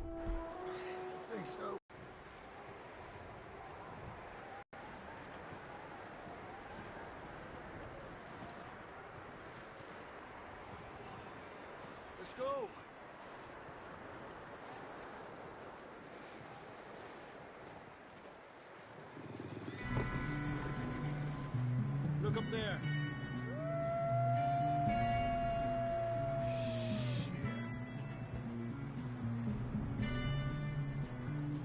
I think so. Let's go. Look up there.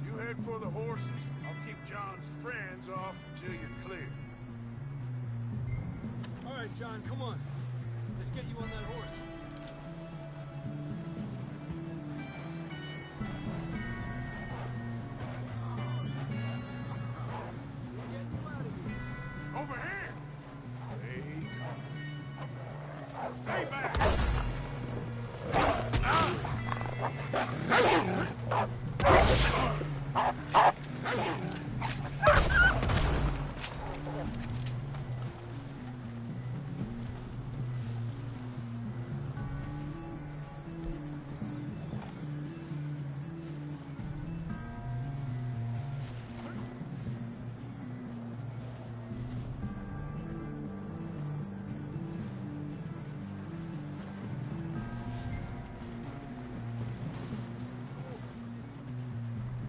You head for the horses. I'll keep John's friends off until you're clear. All right, John, come on. Let's get you on that horse. Over here! Stay calm. Stay back!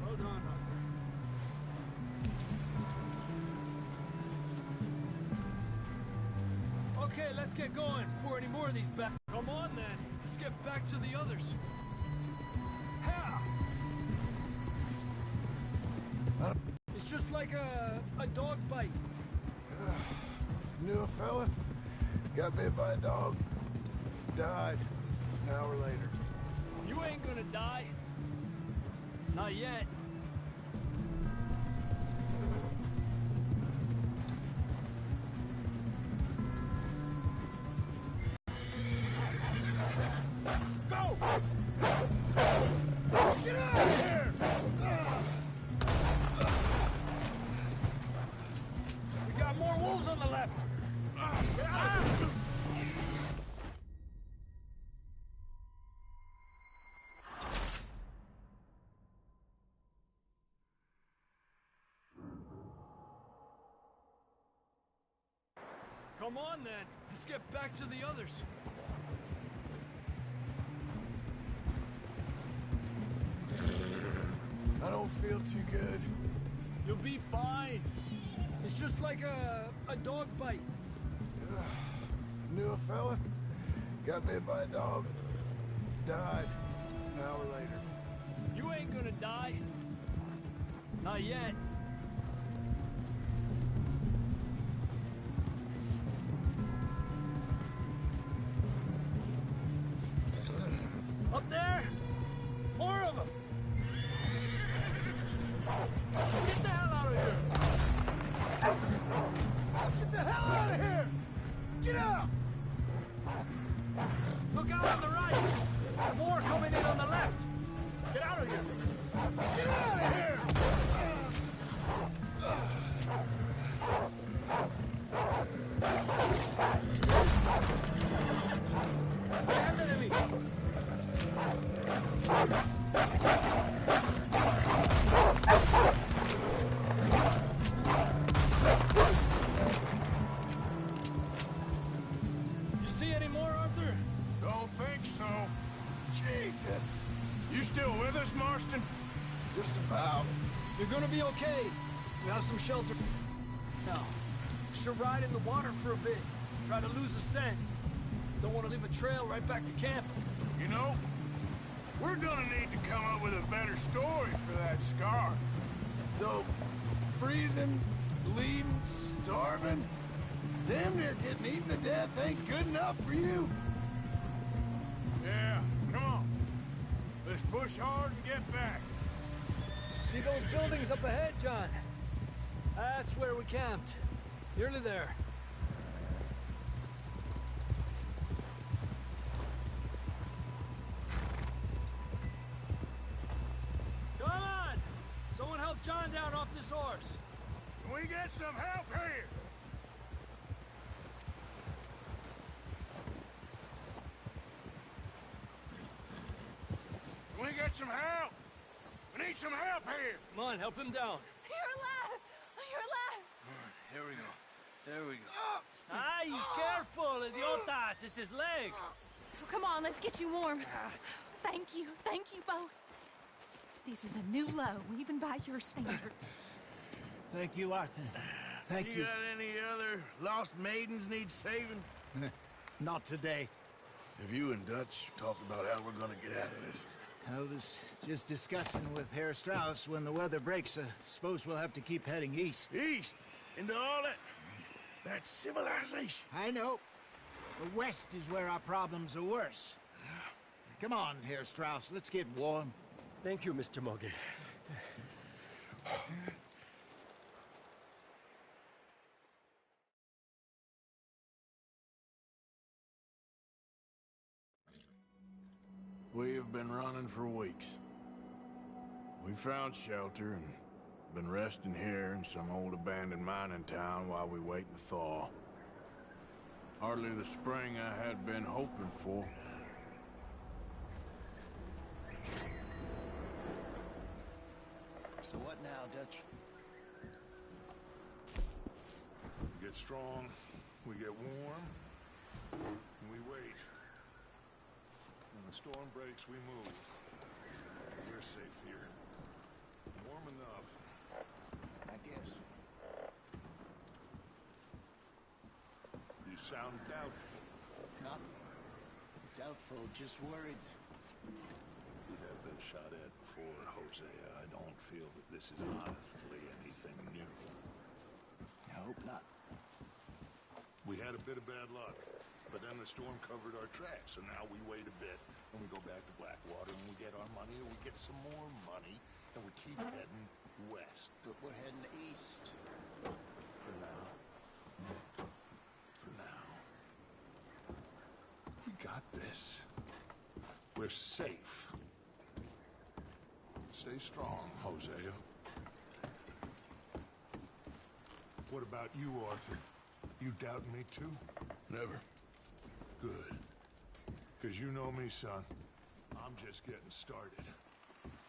Well done, Arthur. Okay, let's get going before any more of these back. Come on, then. Let's get back to the others. Ha! It's just like a dog bite. Knew a fella, got bit by a dog, died an hour later. You ain't gonna die. Not yet. Go! Get out of here! We got more wolves on the left. Come on, then. Let's get back to the others. I don't feel too good. You'll be fine. It's just like a dog bite. Knew a fella, got bit by a dog, died an hour later. You ain't gonna die. Not yet. Up there! More of them! Get the hell out of here! Get the hell out of here! Get out! Look out on the right! More coming in on the left! Get out of here! Get out of here! Hand it to me! You see any more, Arthur? Don't think so. Jesus! You still with us, Marston? Just about. You're gonna be okay. We have some shelter. Now, should ride in the water for a bit. Try to lose the scent. Don't want to leave a trail right back to camp. You know, we're gonna need to come up with a better story for that scar. So, freezing, bleeding, starving, damn near getting eaten to death ain't good enough for you? Yeah, come on. Let's push hard and get back. See those buildings up ahead, John? That's where we camped. Nearly there. Come on! Someone help John down off this horse. Can we get some help here? Can we get some help? We need some help here! Come on, help him down. You're alive! You're alive! Here we go. There we go. Ay, careful, idiotas! It's his leg! Oh, come on, let's get you warm. Thank you both. This is a new low, even by your standards. Thank you, Arthur. Thank you. You got any other lost maidens need saving? Not today. Have you and Dutch talked about how we're gonna get out of this? I was just discussing with Herr Strauss when the weather breaks. I suppose we'll have to keep heading east. East? Into all that... That's civilization. I know. The west is where our problems are worse. Come on, Herr Strauss, let's get warm. Thank you, Mr. Morgan. We have been running for weeks. We found shelter and been resting here in some old abandoned mining town while we wait the thaw. Hardly the spring I had been hoping for. So what now, Dutch? We get strong, we get warm, and we wait. When the storm breaks, we move. We're safe here. Warm enough. I guess. You sound doubtful. Not doubtful, just worried. We have been shot at before, Hosea. I don't feel that this is honestly anything new. I hope not. We had a bit of bad luck, but then the storm covered our tracks, so now we wait a bit, and we go back to Blackwater, and we get our money, and we get some more money, and we keep heading west. But we're heading east. For now. For now. We got this. We're safe. Stay strong, Hosea. What about you, Arthur? You doubting me too? Never. Good. Because you know me, son. I'm just getting started.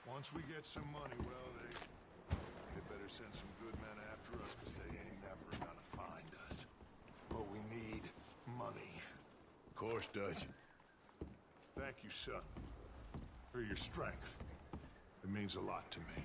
Once we get some money, well, they better send some good men after us, because they ain't never gonna find us. But we need money. Of course, Dutch. Thank you, son. For your strength. It means a lot to me.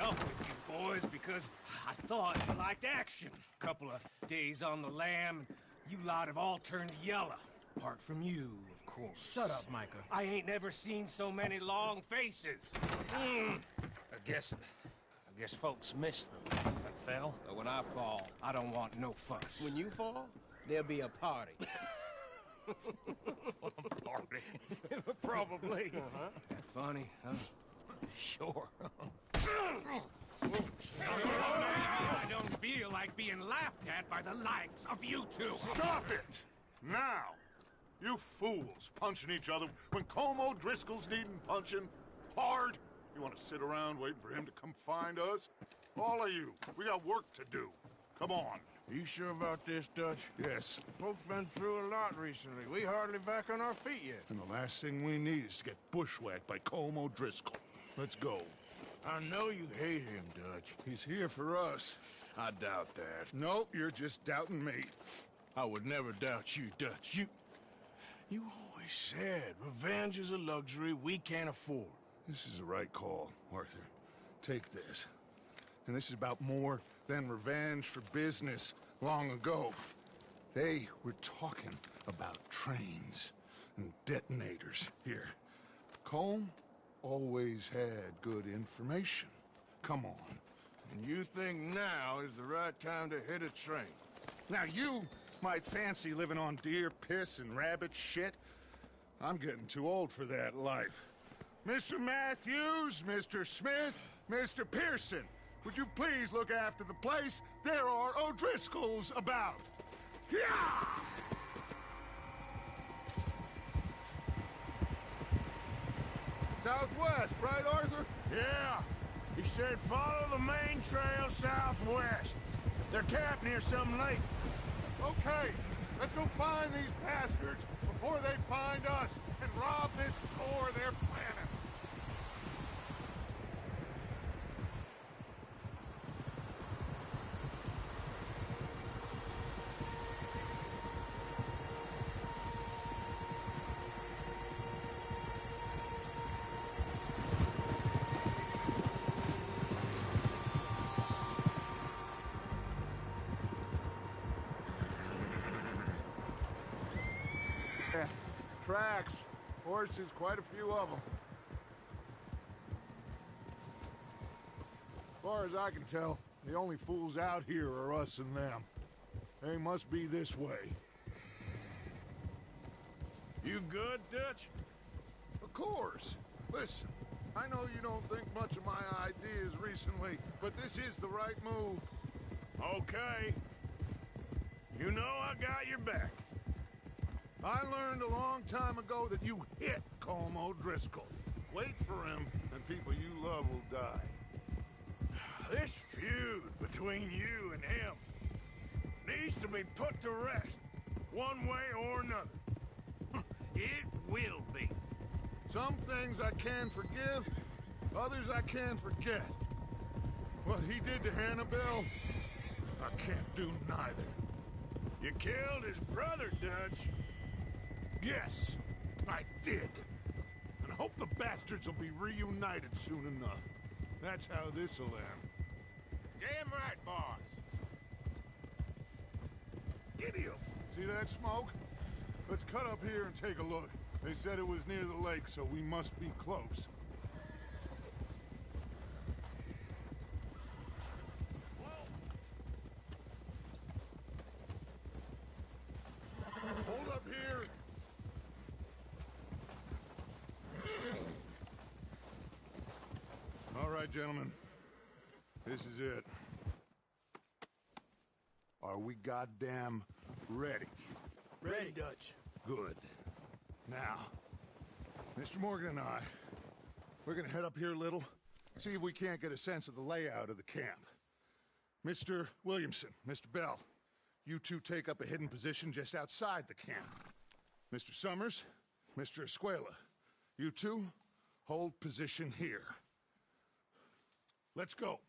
Up with you boys because I thought you liked action. Couple of days on the lam, you lot have all turned yellow. Apart from you, of course. Shut up, Micah. I ain't never seen so many long faces. I guess folks miss them. I fell, but when I fall, I don't want no fuss. When you fall, there'll be a party. Party. Probably. That funny, huh? Sure. I don't feel like being laughed at by the likes of you two. Stop it! Now! You fools punching each other when Como Driscoll's needing punching hard. You want to sit around waiting for him to come find us? All of you, we got work to do. Come on. Are you sure about this, Dutch? Yes. Folks been through a lot recently. We hardly back on our feet yet. And the last thing we need is to get bushwhacked by Como Driscoll. Let's go. I know you hate him, Dutch. He's here for us. I doubt that. Nope, you're just doubting me. I would never doubt you, Dutch. You always said, revenge is a luxury we can't afford. This is the right call, Arthur. Take this. And this is about more than revenge for business long ago. They were talking about trains and detonators here. Colm always had good information. Come on. And you think now is the right time to hit a train? Now you might fancy living on deer piss and rabbit shit. I'm getting too old for that life. Mr. Matthews, Mr. Smith, Mr. Pearson, would you please look after the place? There are O'Driscolls about. Yeah! Southwest, right, Arthur? Yeah. He said follow the main trail southwest. They're camped near some lake. Okay, let's go find these bastards before they find us and rob this store they're planning. Tracks. Horses, quite a few of them. As far as I can tell, the only fools out here are us and them. They must be this way. You good, Dutch? Of course. Listen, I know you don't think much of my ideas recently, but this is the right move. Okay. You know I got your back. I learned a long time ago that you hit Colm O'Driscoll. Wait for him, and people you love will die. This feud between you and him needs to be put to rest, one way or another. It will be. Some things I can forgive, others I can forget. What he did to Hannibal, I can't do neither. You killed his brother, Dutch. Yes, I did. And I hope the bastards will be reunited soon enough. That's how this'll end. Damn right, boss. Idiot! See that smoke? Let's cut up here and take a look. They said it was near the lake, so we must be close. Hold up here! All right, gentlemen. This is it. Are we goddamn ready? Ready, Dutch. Good. Now, Mr. Morgan and I, we're gonna head up here a little, see if we can't get a sense of the layout of the camp. Mr. Williamson, Mr. Bell, you two take up a hidden position just outside the camp. Mr. Summers, Mr. Escuela, you two hold position here. Let's go.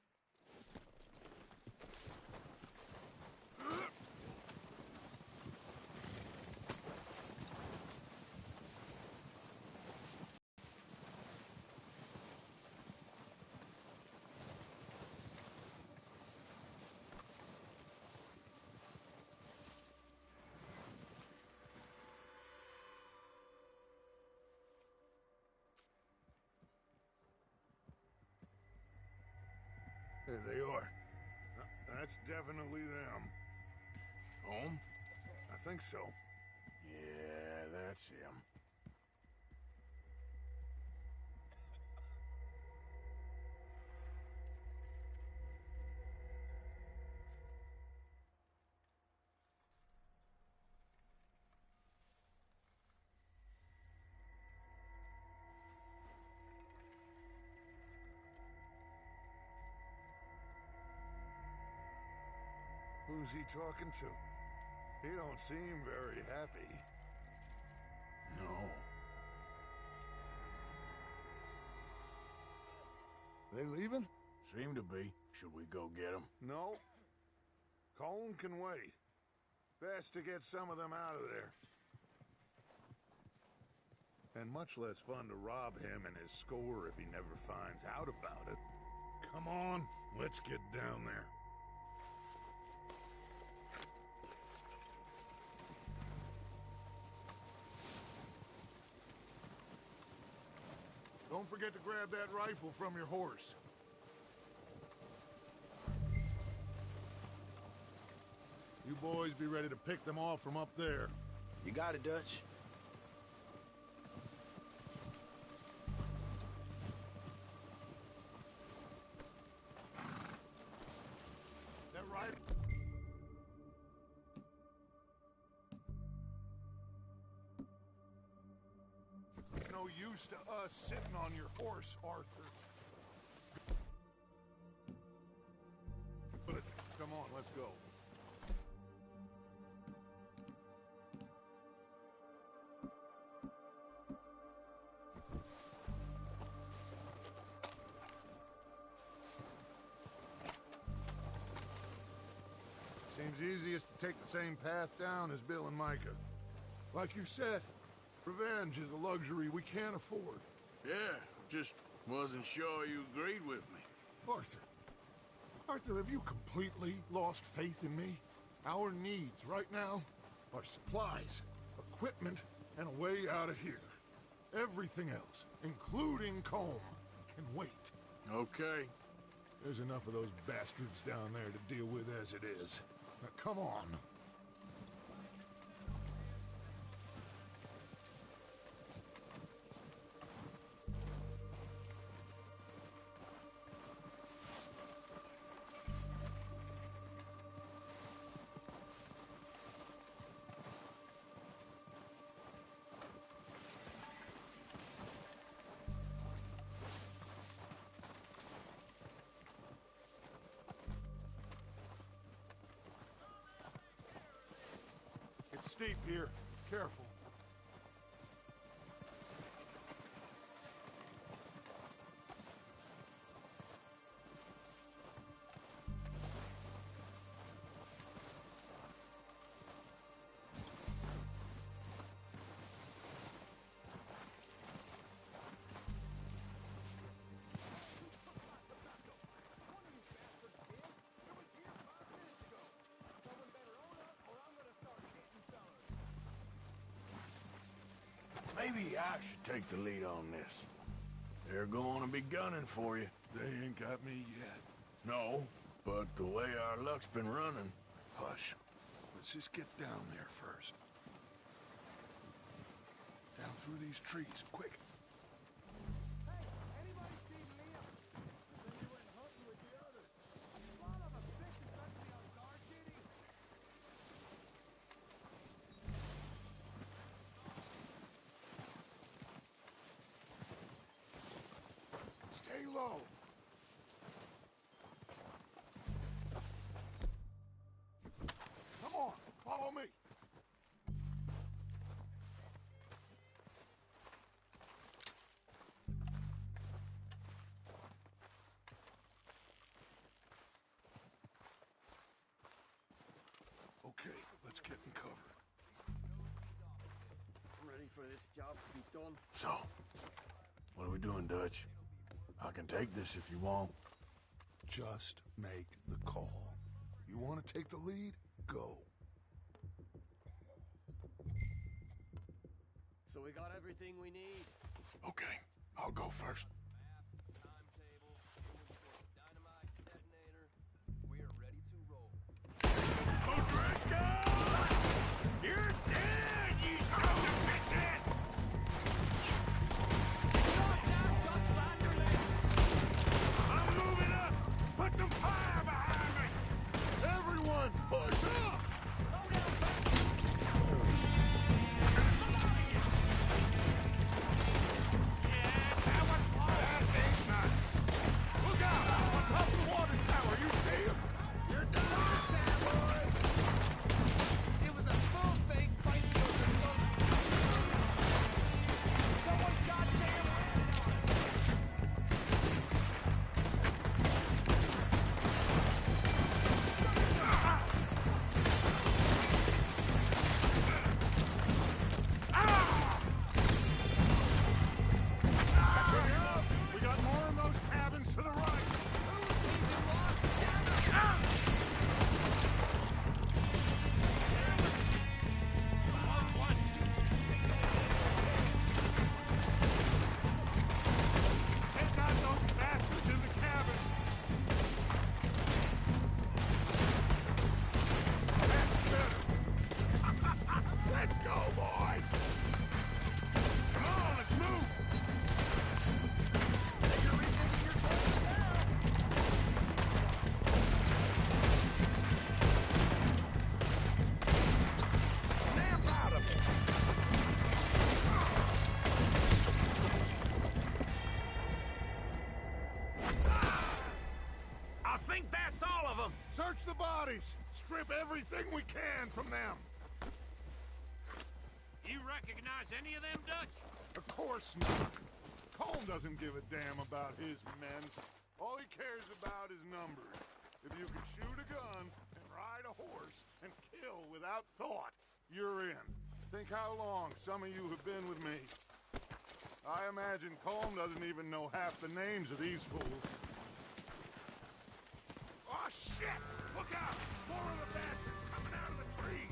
There they are. That's definitely them. Home? I think so. Yeah, that's him. Who's he talking to? He don't seem very happy. No. They leaving? Seem to be. Should we go get them? No. Colm can wait. Best to get some of them out of there. And much less fun to rob him and his score if he never finds out about it. Come on, let's get down there. Don't forget to grab that rifle from your horse. You boys be ready to pick them off from up there. You got it, Dutch. That rifle... It's no use to us sitting on your horse, Arthur. But come on, let's go. Seems easiest to take the same path down as Bill and Micah. Like you said, revenge is a luxury we can't afford. Yeah, just wasn't sure you agreed with me. Arthur, have you completely lost faith in me? Our needs right now are supplies, equipment, and a way out of here. Everything else, including Colm, can wait. Okay. There's enough of those bastards down there to deal with as it is. Now, come on. It's steep here. Careful. Maybe I should take the lead on this. They're going to be gunning for you. They ain't got me yet. No, but the way our luck's been running... Hush. Let's just get down there first. Down through these trees, quick. Hey, anybody seen Liam? When we went hunting with the others. Son of a bitch is let me off guard, did he? Stay low. Come on, follow me. Okay, let's get in cover. Ready for this job to be done? So, what are we doing, Dutch? I can take this if you want. Just make the call. You want to take the lead? Go. So we got everything we need. Okay, I'll go first. Map, timetable, dynamite, detonator. We're ready to roll. O'Driscoll! You're dead, you sons of bitches! I'm moving up! Put some fire behind me! Everyone, push up! Yes, that was far strip everything we can from them. You recognize any of them, Dutch? Of course not. Colm doesn't give a damn about his men. All he cares about is numbers. If you can shoot a gun and ride a horse and kill without thought, you're in. Think how long some of you have been with me. I imagine Colm doesn't even know half the names of these fools. Oh, shit! Look out! More of the bastards coming out of the trees!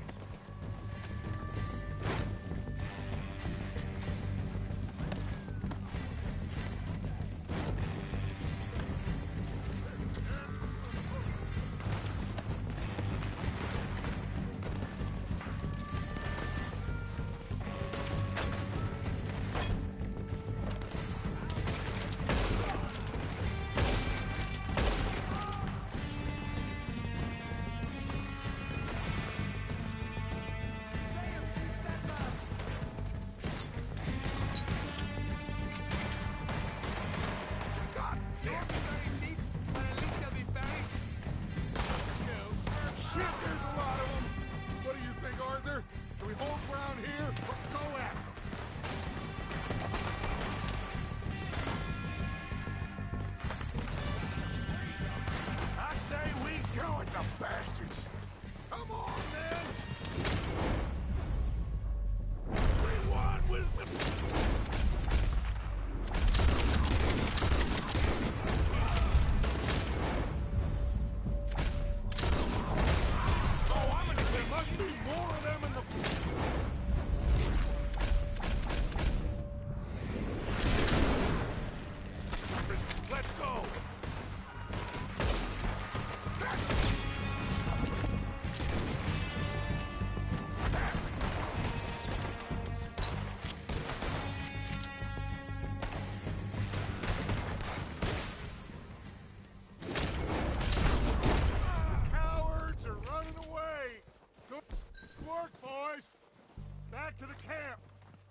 To the camp.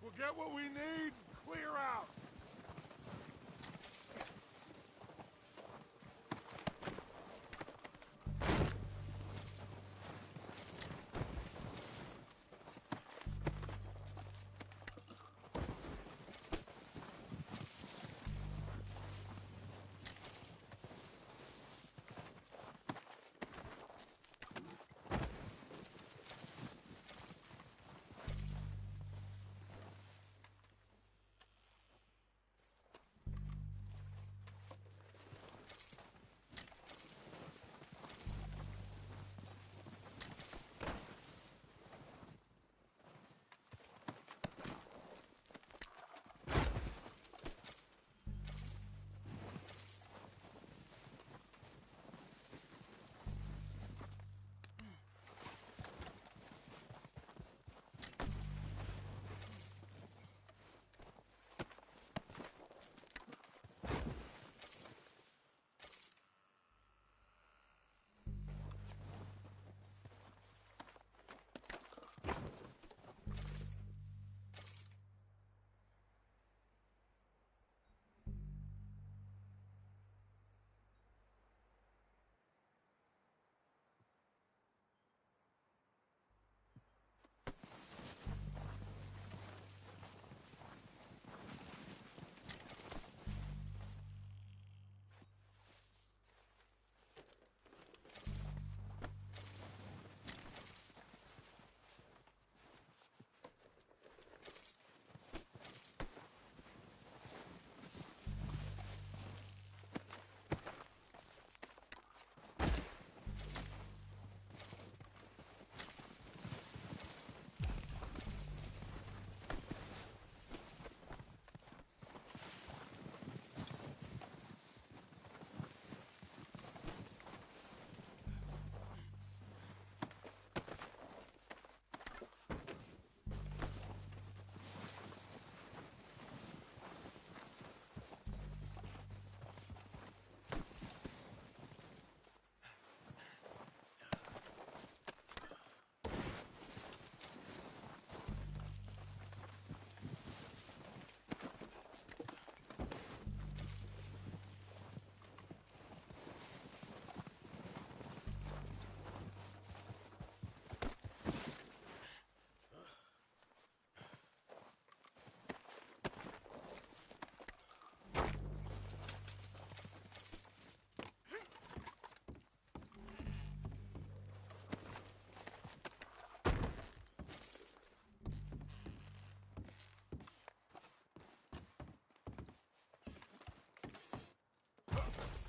We'll get what we need, clear out.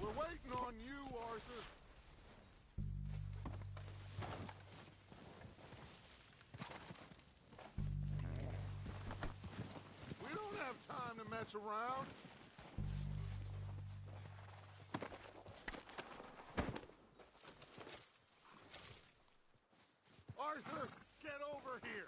We're waiting on you, Arthur. We don't have time to mess around. Arthur, get over here.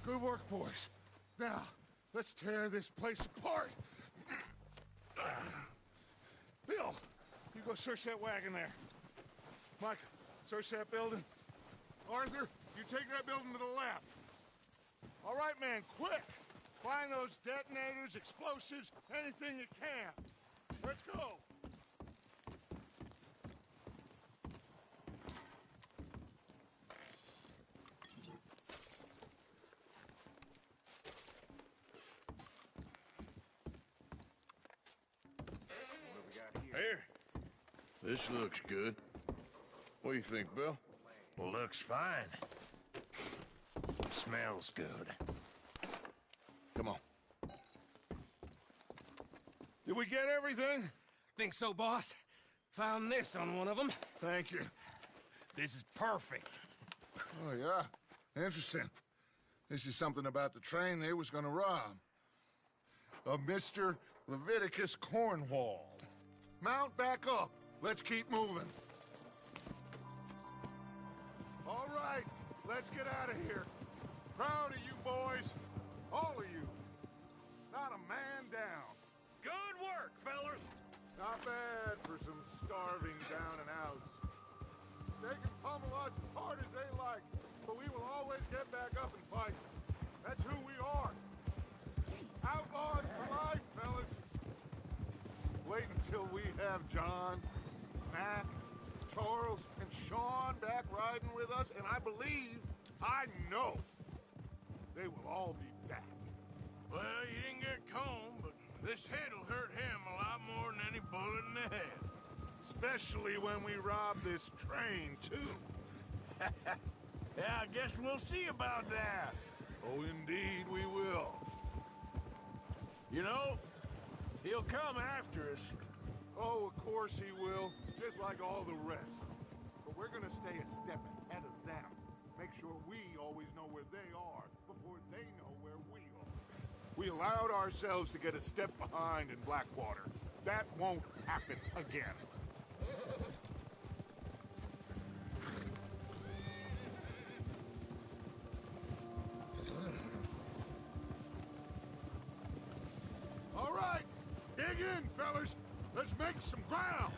Good work, boys. Now, let's tear this place apart. Bill, you go search that wagon there. Mike, search that building. Arthur, you take that building to the left. All right, man, quick. Find those detonators, explosives, anything you can. Let's go. Here. This looks good. What do you think, Bill? Looks fine. Smells good. Come on. Did we get everything? Think so, boss? Found this on one of them. Thank you. This is perfect. Oh, yeah? Interesting. This is something about the train they was gonna rob. A Mr. Leviticus Cornwall. Mount back up. Let's keep moving. All right, let's get out of here. Proud of you boys. All of you. Not a man down. Good work, fellers. Not bad for some starving down and outs. They can pummel us as hard as they like, but we will always get back up and fight. That's who we are. Outlaws for life, fellas. Wait until we have John, Mac, Charles, and Sean back riding with us, and I believe, I know, they will all be back. Well, you didn't get Combe, but this head'll hurt him a lot more than any bullet in the head. Especially when we rob this train, too. Yeah, I guess we'll see about that. Oh, indeed we will. You know, he'll come after us. Oh, of course he will, just like all the rest. But we're gonna stay a step ahead of them. Make sure we always know where they are before they know where we are. We allowed ourselves to get a step behind in Blackwater. That won't happen again. All right, dig in, fellas. Let's make some ground.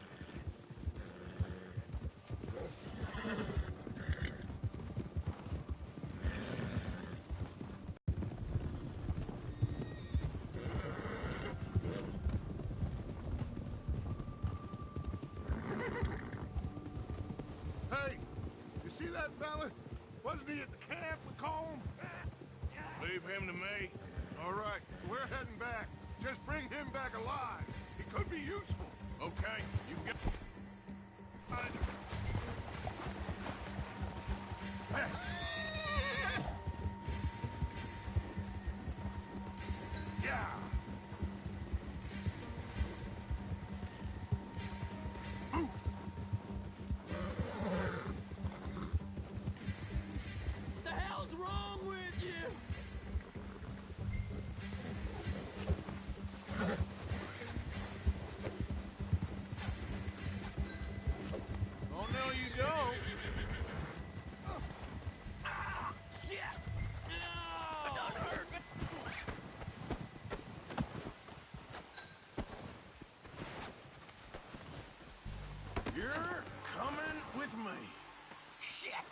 Hey, you see that fella? Wasn't he at the camp with Combe? Leave him to me. All right, we're heading back. Just bring him back alive. He could be useful. Okay, you get... Faster! Yeah! Move! The hell's wrong with you? Oh, no, you don't. Shit! No! Don't hurt me! You're coming with me. Shit!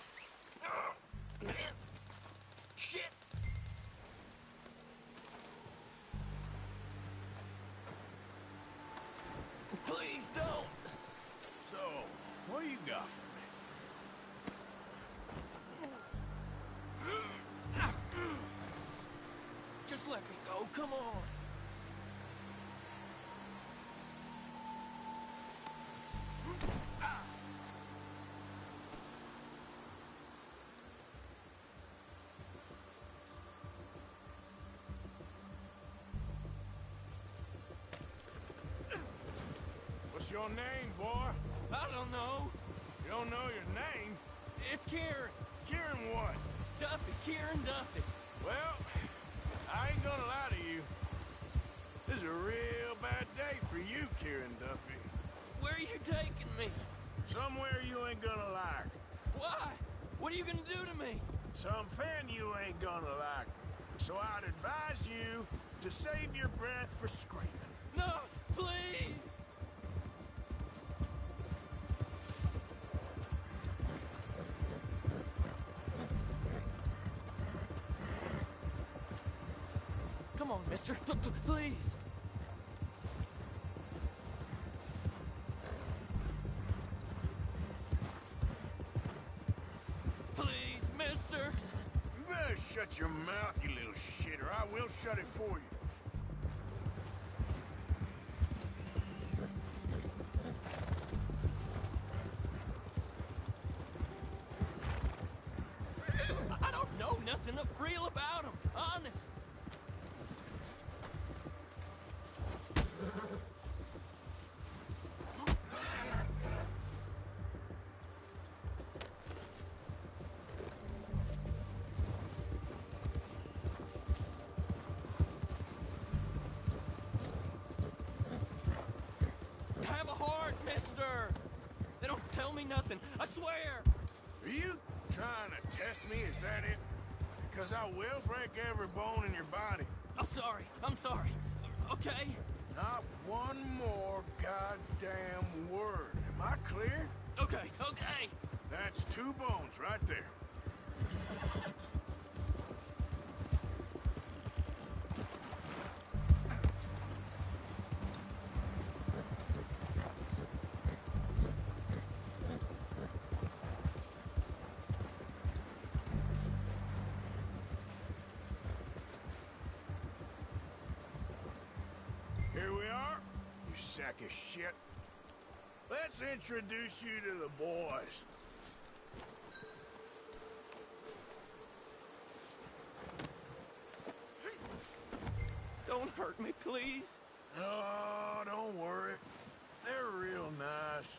Shit! Please don't! So, what do you got for me? Just let me go, come on! What's your name, boy? I don't know. You don't know your name? It's Kieran. Kieran what? Duffy. Kieran Duffy. Well, I ain't gonna lie to you. This is a real bad day for you, Kieran Duffy. Where are you taking me? Somewhere you ain't gonna like. Why? What are you gonna do to me? Something you ain't gonna like. So I'd advise you to save your breath for screaming. No, please! Come on, mister. Please. Please, mister. You better shut your mouth, you little shit, or I will shut it for you. I don't know nothing real about him. Honest. Have a heart, mister. They don't tell me nothing. I swear. Are you trying to test me? Is that it? Because I will break every bone in your body. I'm sorry. I'm sorry. Okay? Not one more goddamn word. Am I clear? Okay. Okay. That's 2 bones right there. Here we are, you sack of shit. Let's introduce you to the boys. Don't hurt me, please. Oh, don't worry. They're real nice.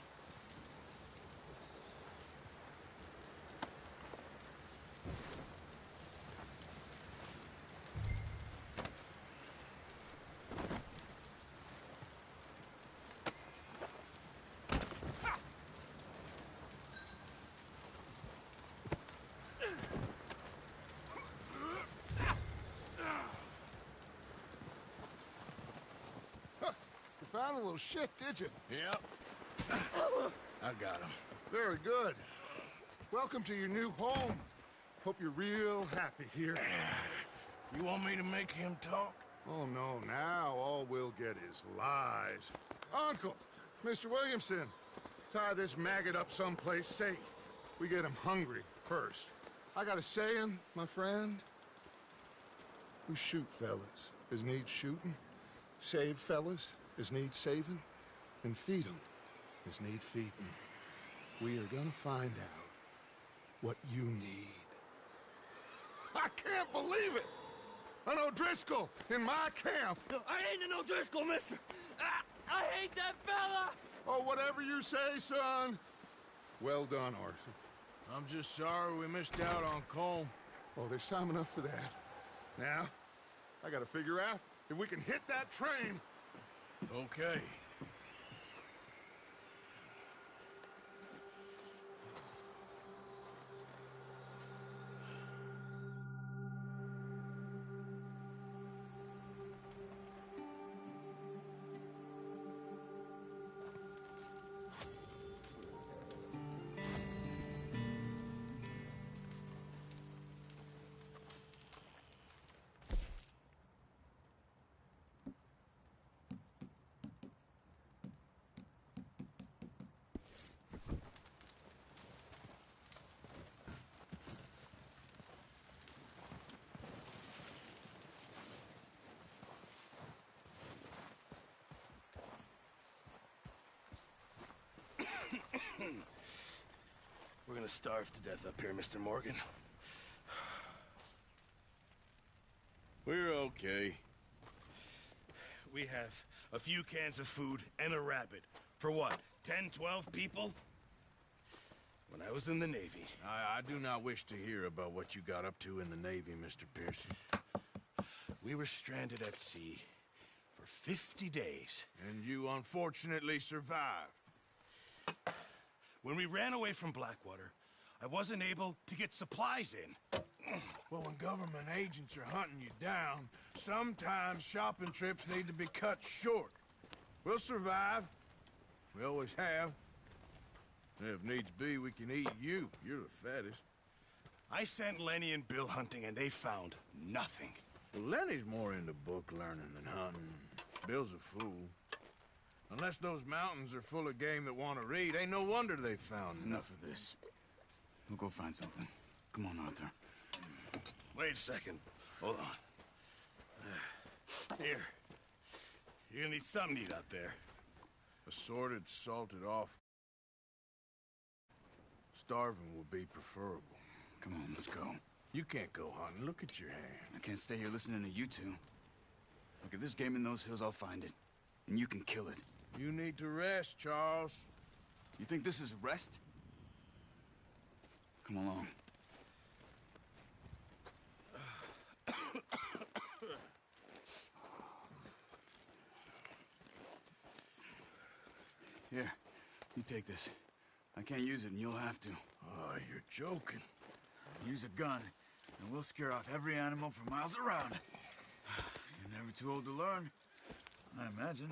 You found a little shit, did you? Yep. I got him. Very good. Welcome to your new home. Hope you're real happy here. You want me to make him talk? Oh, no, now all we'll get is lies. Uncle, Mr. Williamson, tie this maggot up someplace safe. We get him hungry first. I got a saying, my friend. We shoot fellas as need shooting, save fellas as need saving, and feed 'em as need feeding. We are gonna find out what you need. I can't believe it! An O'Driscoll in my camp! I ain't an O'Driscoll, mister! I hate that fella! Oh, whatever you say, son. Well done, Arthur. I'm just sorry we missed out on Colm. Oh, there's time enough for that. Now, I gotta figure out if we can hit that train. Okay. We're gonna starve to death up here, Mr. Morgan. We're okay. We have a few cans of food and a rabbit. For what, 10, 12 people? When I was in the Navy... I do not wish to hear about what you got up to in the Navy, Mr. Pearson. We were stranded at sea for 50 days. And you unfortunately survived. When we ran away from Blackwater, I wasn't able to get supplies in. Well, when government agents are hunting you down, sometimes shopping trips need to be cut short. We'll survive. We always have. If needs be, we can eat you. You're the fattest. I sent Lenny and Bill hunting, and they found nothing. Well, Lenny's more into book learning than hunting. Bill's a fool. Unless those mountains are full of game that want to read, ain't no wonder they found Enough of this. We'll go find something. Come on, Arthur. Wait a second. Hold on. Here. You're gonna need something to eat out there. Assorted, salted off. Starving will be preferable. Come on, let's go. You can't go hunting. Look at your hand. I can't stay here listening to you two. Look, if there's game in those hills, I'll find it. And you can kill it. You need to rest, Charles. You think this is rest? Come along. Here, you take this. I can't use it, and you'll have to. Oh, you're joking. Use a gun, and we'll scare off every animal for miles around. You're never too old to learn, I imagine.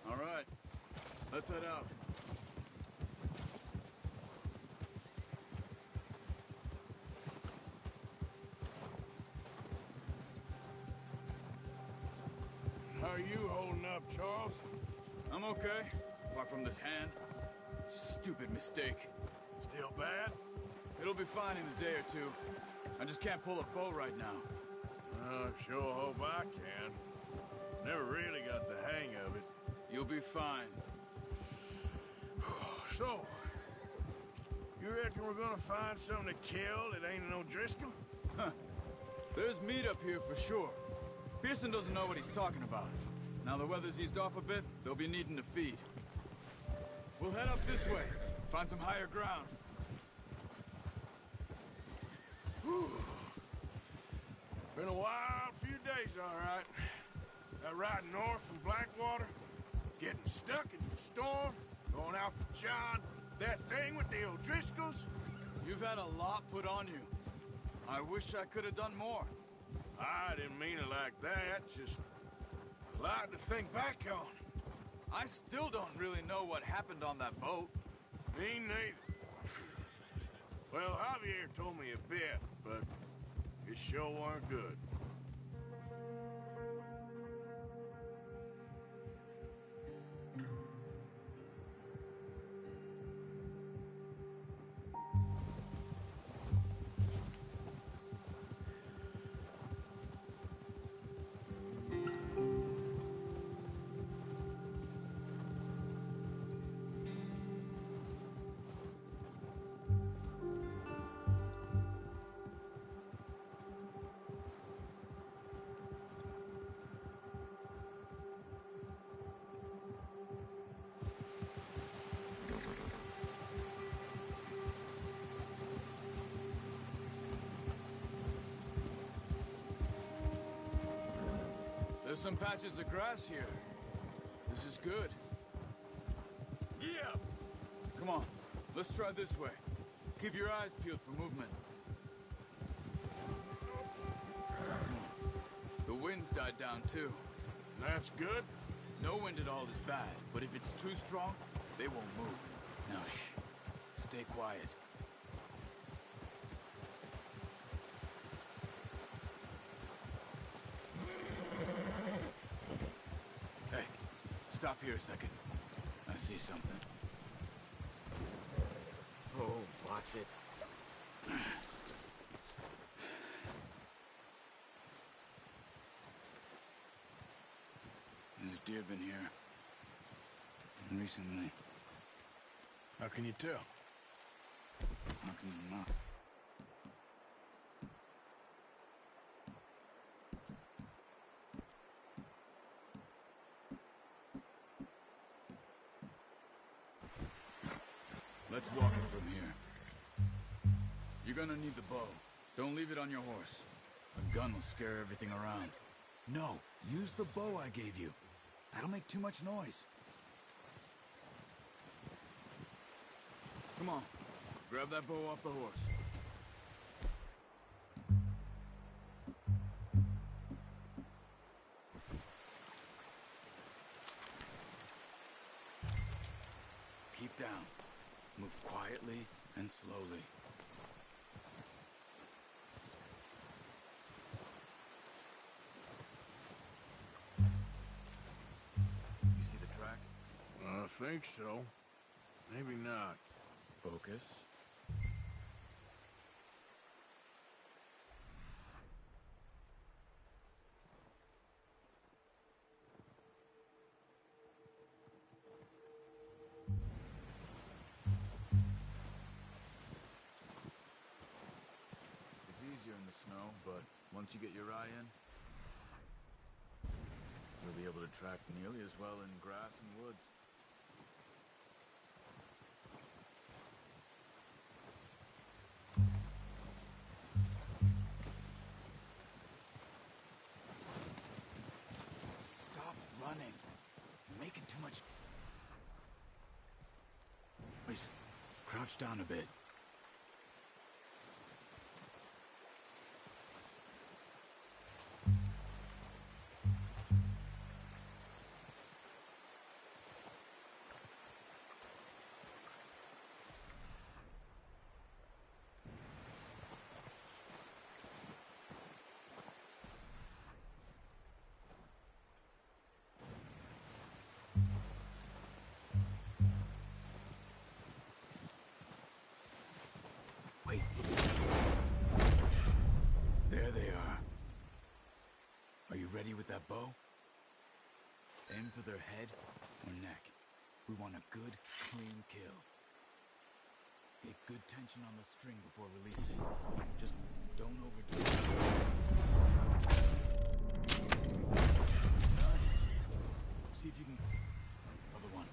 All right, let's head out. How are you holding up, Charles? I'm okay, apart from this hand. Stupid mistake. Still bad? It'll be fine in a day or two. I just can't pull a bow right now. Sure hope I can. Never really got the hang of it. You'll be fine. So, you reckon we're gonna find something to kill that ain't an O'Driscoll? Huh. There's meat up here for sure. Pearson doesn't know what he's talking about. Now the weather's eased off a bit, they'll be needing to feed. We'll head up this way, find some higher ground. Whew. Been a wild few days, all right. That ride north from Blackwater, getting stuck in the storm, going out for John, that thing with the O'Driscolls. You've had a lot put on you. I wish I could have done more. I didn't mean it like that, just a lot to think back on. I still don't really know what happened on that boat. Me neither. Well, Javier told me a bit, but it sure weren't good. There's some patches of grass here. This is good. Yeah! Come on, let's try this way. Keep your eyes peeled for movement. The wind's died down too. That's good. No wind at all is bad, but if it's too strong, they won't move. Now shh. Stay quiet. Hey, stop here a second. I see something. Oh, watch it. There's deer been here. Recently. How can you tell? How can you not? Let's walk it from here. You're gonna need the bow. Don't leave it on your horse. A gun will scare everything around. No, use the bow I gave you. That'll make too much noise. Come on, grab that bow off the horse. Keep down. Move quietly and slowly. You see the tracks? I think so. Maybe not. Focus. It's easier in the snow, but once you get your eye in, you'll be able to track nearly as well in grass and woods. Stop running. You're making too much noise. Crouch down a bit. Wait. There they are. Are you ready with that bow? Aim for their head or neck. We want a good, clean kill. Get good tension on the string before releasing. Just don't overdo it. Nice. See if you can... Other one.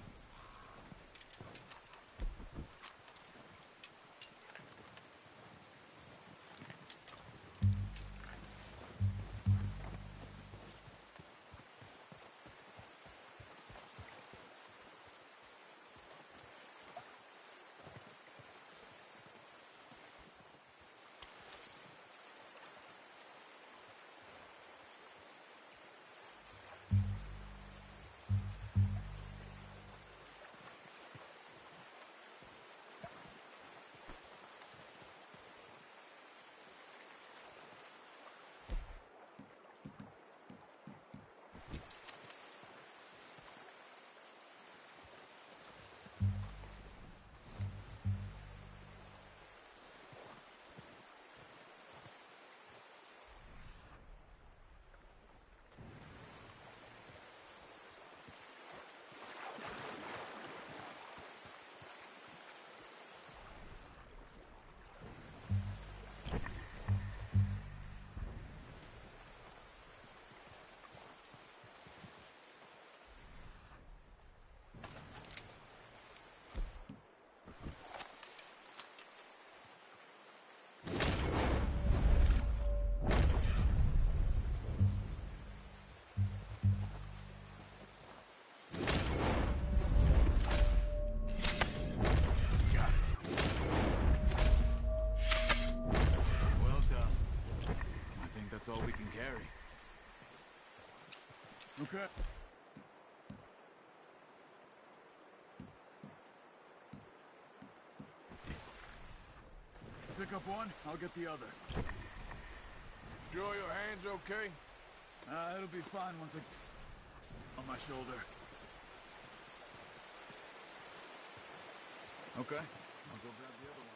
Okay. Pick up one, I'll get the other. Joe, your hands okay? It'll be fine once I... on my shoulder. Okay, I'll go grab the other one.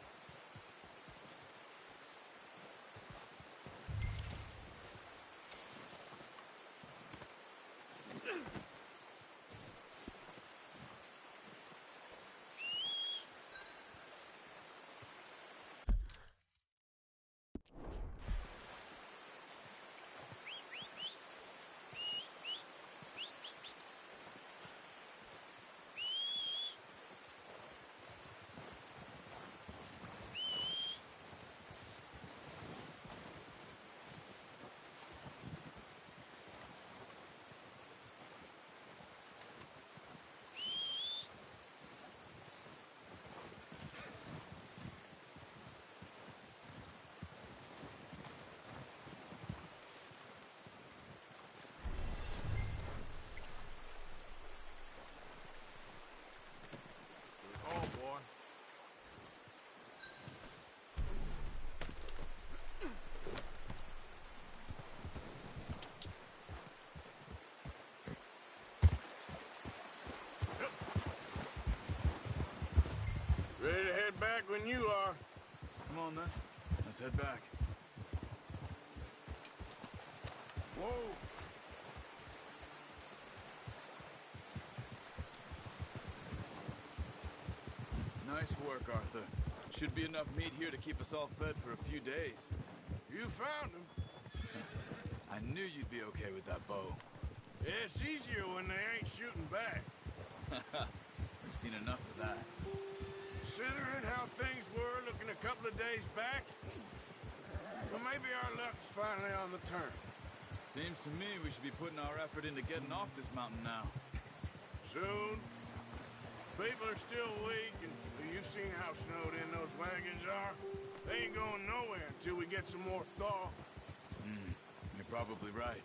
Oh, boy. Ready to head back when you are. Come on then, let's head back. Whoa! Nice work, Arthur. Should be enough meat here to keep us all fed for a few days. You found him. I knew you'd be okay with that bow. Yeah, it's easier when they ain't shooting back. We've seen enough of that. Considering how things were looking a couple of days back, well, maybe our luck's finally on the turn. Seems to me we should be putting our effort into getting off this mountain now. Soon. People are still weak, and you've seen how snowed in those wagons are. They ain't going nowhere until we get some more thaw. You're probably right.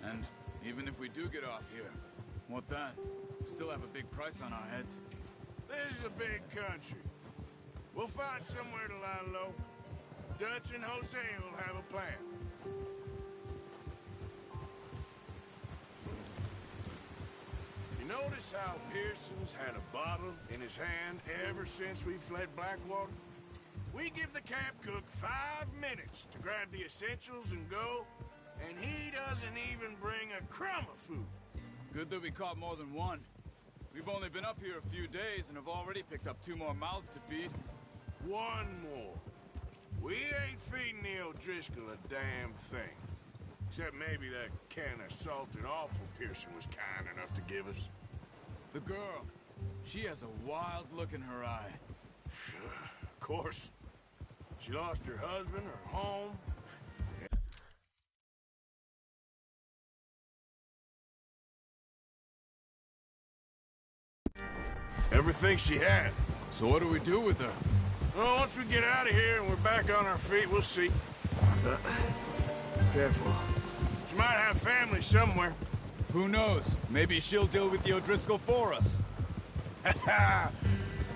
And even if we do get off here, what then? We still have a big price on our heads. This is a big country. We'll find somewhere to lie low. Dutch and Jose will have a plan. You notice how Pearson's had a bottle in his hand ever since we fled Blackwater? We give the camp cook 5 minutes to grab the essentials and go, and he doesn't even bring a crumb of food. Good that we caught more than one. We've only been up here a few days and have already picked up 2 more mouths to feed. 1 more. We ain't feeding the O'Driscoll a damn thing. Except maybe that can of salted offal Pearson was kind enough to give us. The girl. She has a wild look in her eye. Of course. She lost her husband, her home. Everything she had. So what do we do with her? Well, once we get out of here and we're back on our feet, we'll see. Careful. She might have family somewhere. Who knows? Maybe she'll deal with the O'Driscoll for us. Well,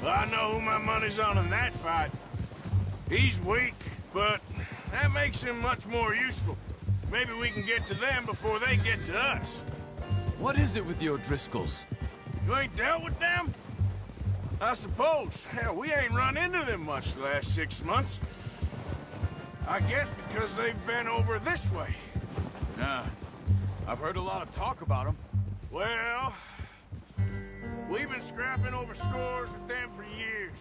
I know who my money's on in that fight. He's weak, but that makes him much more useful. Maybe we can get to them before they get to us. What is it with the O'Driscolls? You ain't dealt with them? I suppose. Hell, we ain't run into them much the last 6 months. I guess because they've been over this way. Yeah. I've heard a lot of talk about them. Well, we've been scrapping over scores with them for years.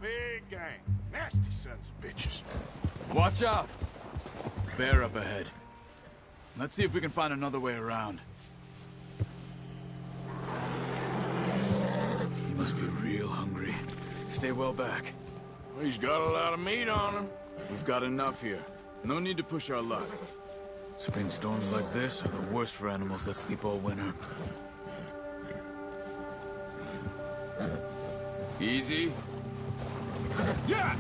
Big gang. Nasty sons of bitches. Watch out! Bear up ahead. Let's see if we can find another way around. He must be real hungry. Stay well back. Well, he's got a lot of meat on him. We've got enough here. No need to push our luck. Spring storms like this are the worst for animals that sleep all winter. Easy. Yeah!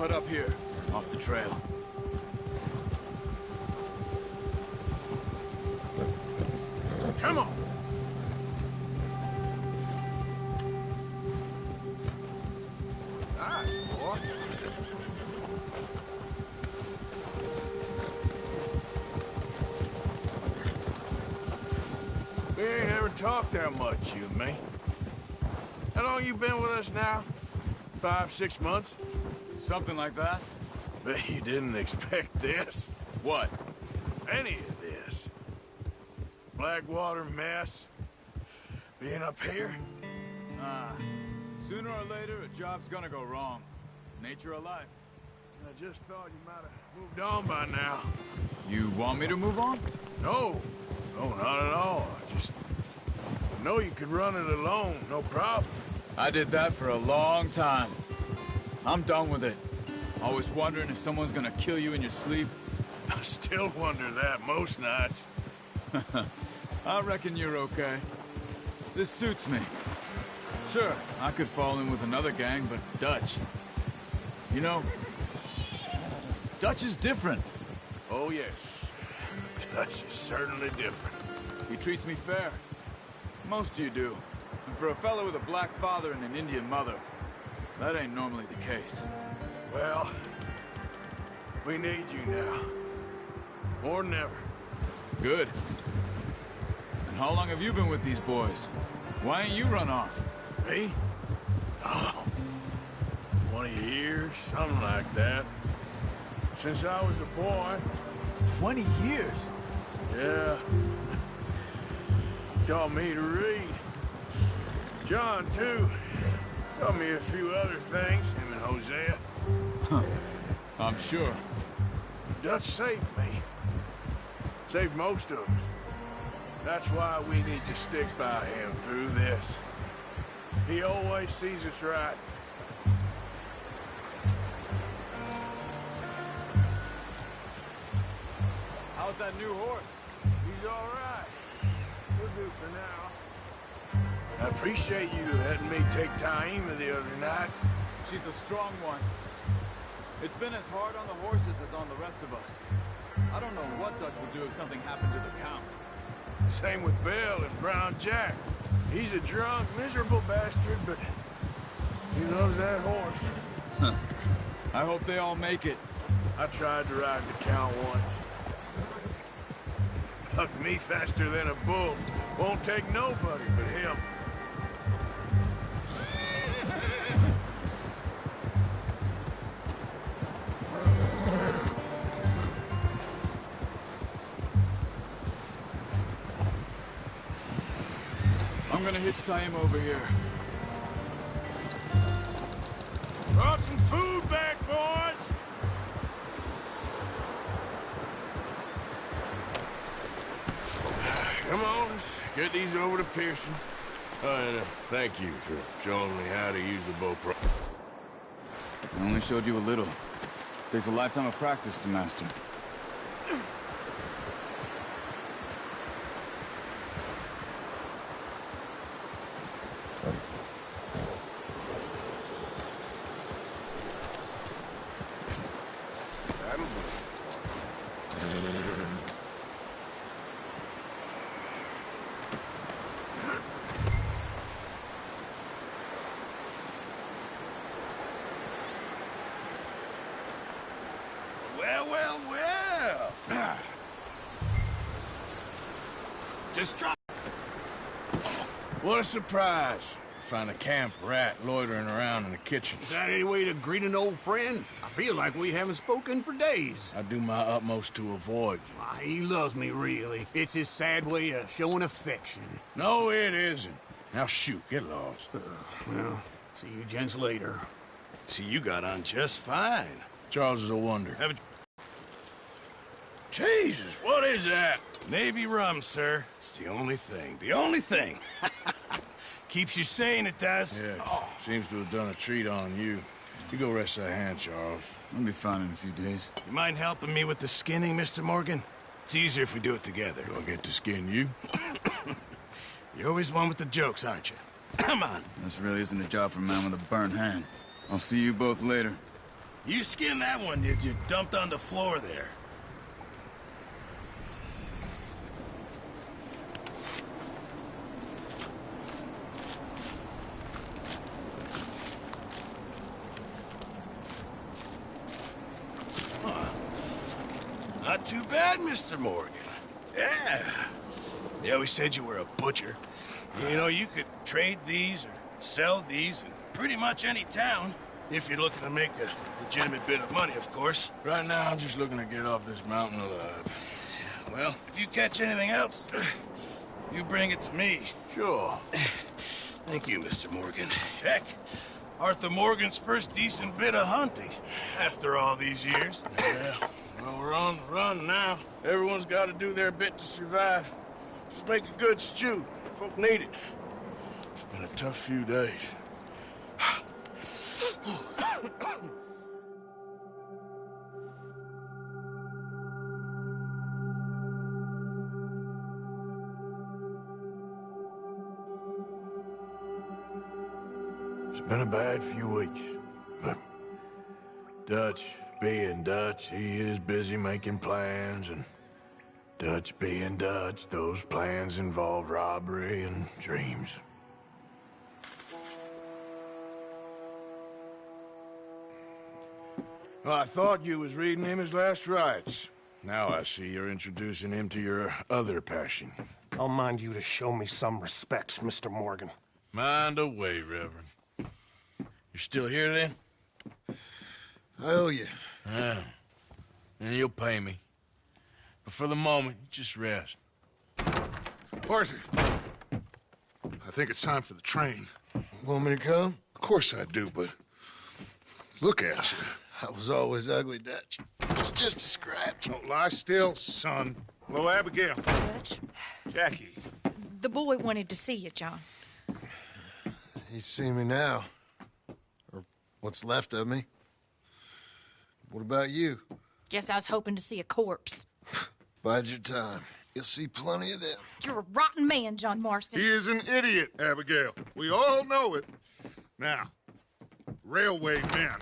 cut up here, off the trail. Come on. Nice, boy. We ain't ever talked that much, you and me. How long you been with us now? 5, 6 months? Something like that? Bet you didn't expect this. What? Any of this. Blackwater mess. Being up here. Sooner or later, a job's gonna go wrong. Nature of life. I just thought you might have moved on by now. You want me to move on? No. No, not at all. I know you could run it alone, no problem. I did that for a long time. I'm done with it. Always wondering if someone's gonna kill you in your sleep. I still wonder that most nights. I reckon you're okay. This suits me. Sure, I could fall in with another gang, but Dutch... You know, Dutch is different. Oh, yes. Dutch is certainly different. He treats me fair. Most of you do. And for a fellow with a black father and an Indian mother, that ain't normally the case. Well, we need you now. More than ever. Good. And how long have you been with these boys? Why ain't you run off? Me? Oh, 20 years, something like that. Since I was a boy. 20 years? Yeah. Taught me to read. John, too. Taught me a few other things, him and Hosea. I'm sure. Dutch saved me. Saved most of us. That's why we need to stick by him through this. He always sees us right. How's that new horse? He's all right. We'll do for now. I appreciate you letting me take Taima the other night. She's a strong one. It's been as hard on the horses as on the rest of us. I don't know what Dutch would do if something happened to the Count. Same with Bill and Brown Jack. He's a drunk, miserable bastard, but he loves that horse. I hope they all make it. I tried to ride the Count once. Hucked me faster than a bull. Won't take nobody but him. I'm gonna hitch Taima over here. Brought some food back, boys! Come on, let's get these over to Pearson. And thank you for showing me how to use the bow pro. I only showed you a little. Takes a lifetime of practice to master. Well. Just drop. What a surprise. Find a camp rat loitering around in the kitchen. Is that any way to greet an old friend? I feel like we haven't spoken for days. I do my utmost to avoid you. Why, he loves me, really. It's his sad way of showing affection. No, it isn't. Now shoot, get lost. Well, see you gents later. See, you got on just fine. Charles is a wonder. Have a... Jesus, what is that? Navy rum, sir. It's the only thing. The only thing. Keeps you sane, it does. Yeah, seems to have done a treat on you. You go rest that hand, Charles. I'll be fine in a few days. You mind helping me with the skinning, Mr. Morgan? It's easier if we do it together. Do I get to skin you? You're always one with the jokes, aren't you? Come on. This really isn't a job for a man with a burnt hand. I'll see you both later. You skinned that one, did you? Dumped on the floor there. Not too bad, Mr. Morgan. Yeah. They always said you were a butcher. You know, you could trade these or sell these in pretty much any town. If you're looking to make a legitimate bit of money, of course. Right now, I'm just looking to get off this mountain alive. Well, if you catch anything else, you bring it to me. Sure. Thank you, Mr. Morgan. Heck, Arthur Morgan's first decent bit of hunting after all these years. Yeah. Well, we're on the run now. Everyone's got to do their bit to survive. Just make a good stew. Folk need it. It's been a tough few days. It's been a bad few weeks, but Dutch being Dutch, he is busy making plans, and Dutch being Dutch, those plans involve robbery and dreams. Well, I thought you was reading him his last rites. Now I see you're introducing him to your other passion. I'll mind you to show me some respect, Mr. Morgan. Mind away, Reverend. You're still here, then? I owe you. Yeah. And you'll pay me. But for the moment, just rest. Arthur, I think it's time for the train. Want me to come? Of course I do, but look at you. I was always ugly, Dutch. It's just a scratch. Don't lie still, son. Hello, Abigail. Dutch, Jackie. the boy wanted to see you, John. He's seen me now. Or what's left of me. What about you? Guess I was hoping to see a corpse. Bide your time. You'll see plenty of them. You're a rotten man, John Marston. He is an idiot, Abigail. We all know it. Now, railway men.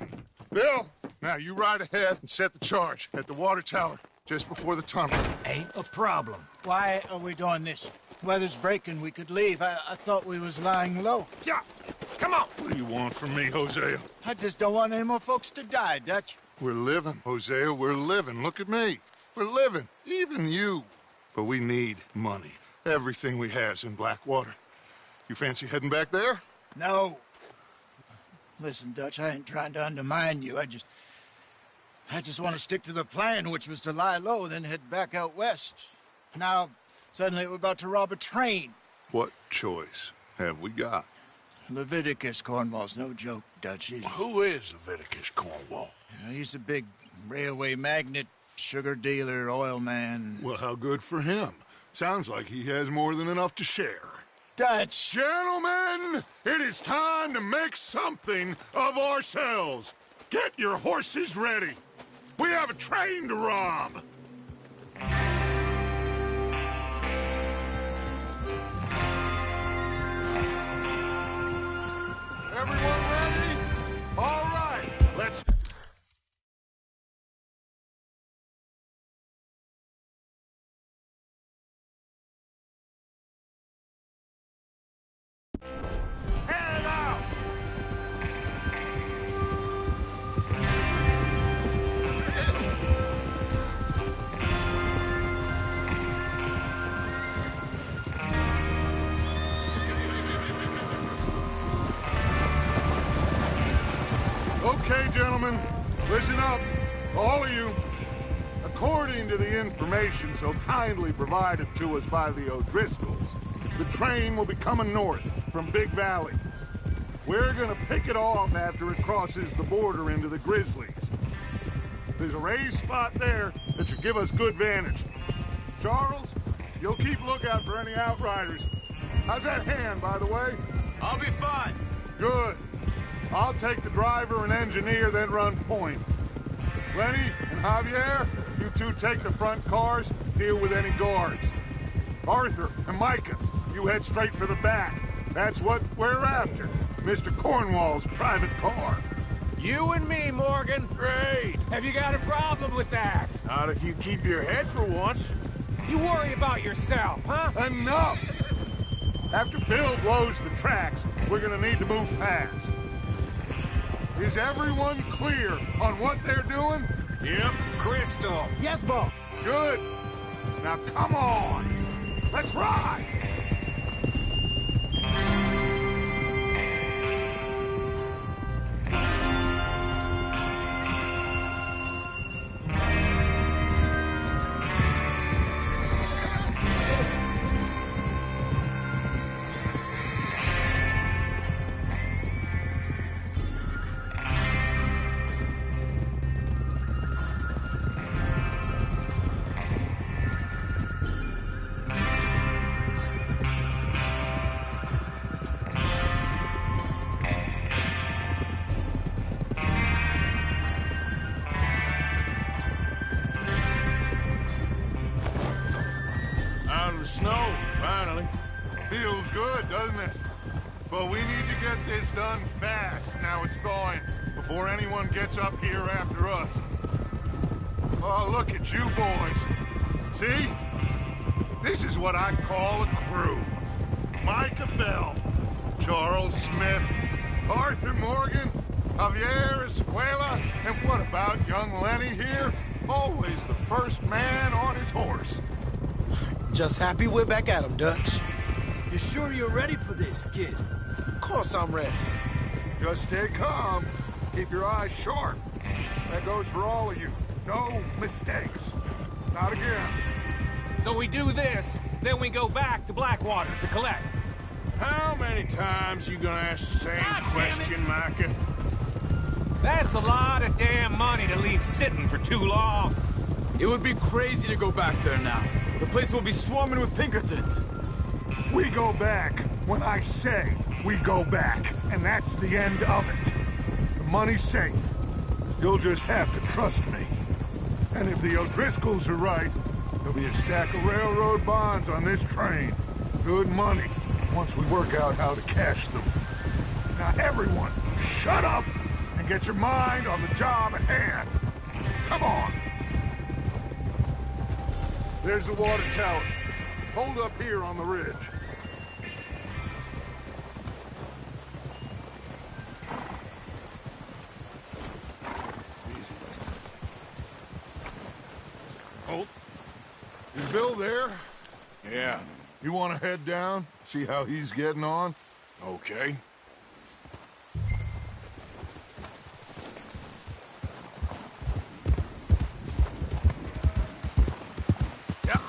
Bill, now you ride ahead and set the charge at the water tower just before the tunnel. Ain't a problem. Why are we doing this? Weather's breaking, we could leave. I thought we was lying low. Yeah, come on. What do you want from me, Hosea? I just don't want any more folks to die, Dutch. We're living, Hosea, we're living. Look at me. We're living, even you. But we need money. Everything we has in Blackwater. You fancy heading back there? No. Listen, Dutch, I ain't trying to undermine you. I just want to stick to the plan, which was to lie low, then head back out west. Now, suddenly we're about to rob a train. What choice have we got? Leviticus Cornwall's no joke, Dutch. Who is Leviticus Cornwall? He's a big railway magnate, sugar dealer, oil man. Well, how good for him. Sounds like he has more than enough to share. Dutch! Gentlemen, it is time to make something of ourselves. Get your horses ready. We have a train to rob. Everyone ready? All right, let's... Head out! Okay, gentlemen, listen up, all of you. According to the information so kindly provided to us by the O'Driscolls, the train will be coming north from Big Valley. We're gonna pick it off after it crosses the border into the Grizzlies. There's a raised spot there that should give us good vantage. Charles, you'll keep lookout for any outriders. How's that hand, by the way? I'll be fine. Good. I'll take the driver and engineer, then run point. Lenny and Javier, you two take the front cars, deal with any guards. Arthur and Micah, you head straight for the back. That's what we're after. Mr. Cornwall's private car. You and me, Morgan. Great. Have you got a problem with that? Not if you keep your head for once. You worry about yourself, huh? Enough! After Bill blows the tracks, we're gonna need to move fast. Is everyone clear on what they're doing? Yep, Crystal. Yes, boss. Good. Now come on. Let's ride! Out of the snow, finally. Feels good, doesn't it? But we need to get this done fast. Now it's thawing, before anyone gets up here after us. Oh, look at you boys. See? This is what I call a crew. Micah Bell, Charles Smith, Arthur Morgan, Javier Escuela, and what about young Lenny here? Always the first man on his horse. Just happy we're back at 'em, Dutch. You sure you're ready for this, kid? Of course I'm ready. Just stay calm. Keep your eyes sharp. That goes for all of you. No mistakes. Not again. So we do this, then we go back to Blackwater to collect. How many times you gonna ask the same question, Micah? That's a lot of damn money to leave sitting for too long. It would be crazy to go back there now. The place will be swarming with Pinkertons. We go back when I say we go back, and that's the end of it. The money's safe. You'll just have to trust me. And if the O'Driscolls are right, there'll be a stack of railroad bonds on this train. Good money, once we work out how to cash them. Now everyone, shut up and get your mind on the job at hand. Come on. There's the water tower. Hold up here on the ridge. Oh, Is Bill there? yeah. You want to head down, see how he's getting on? Okay. Yeah.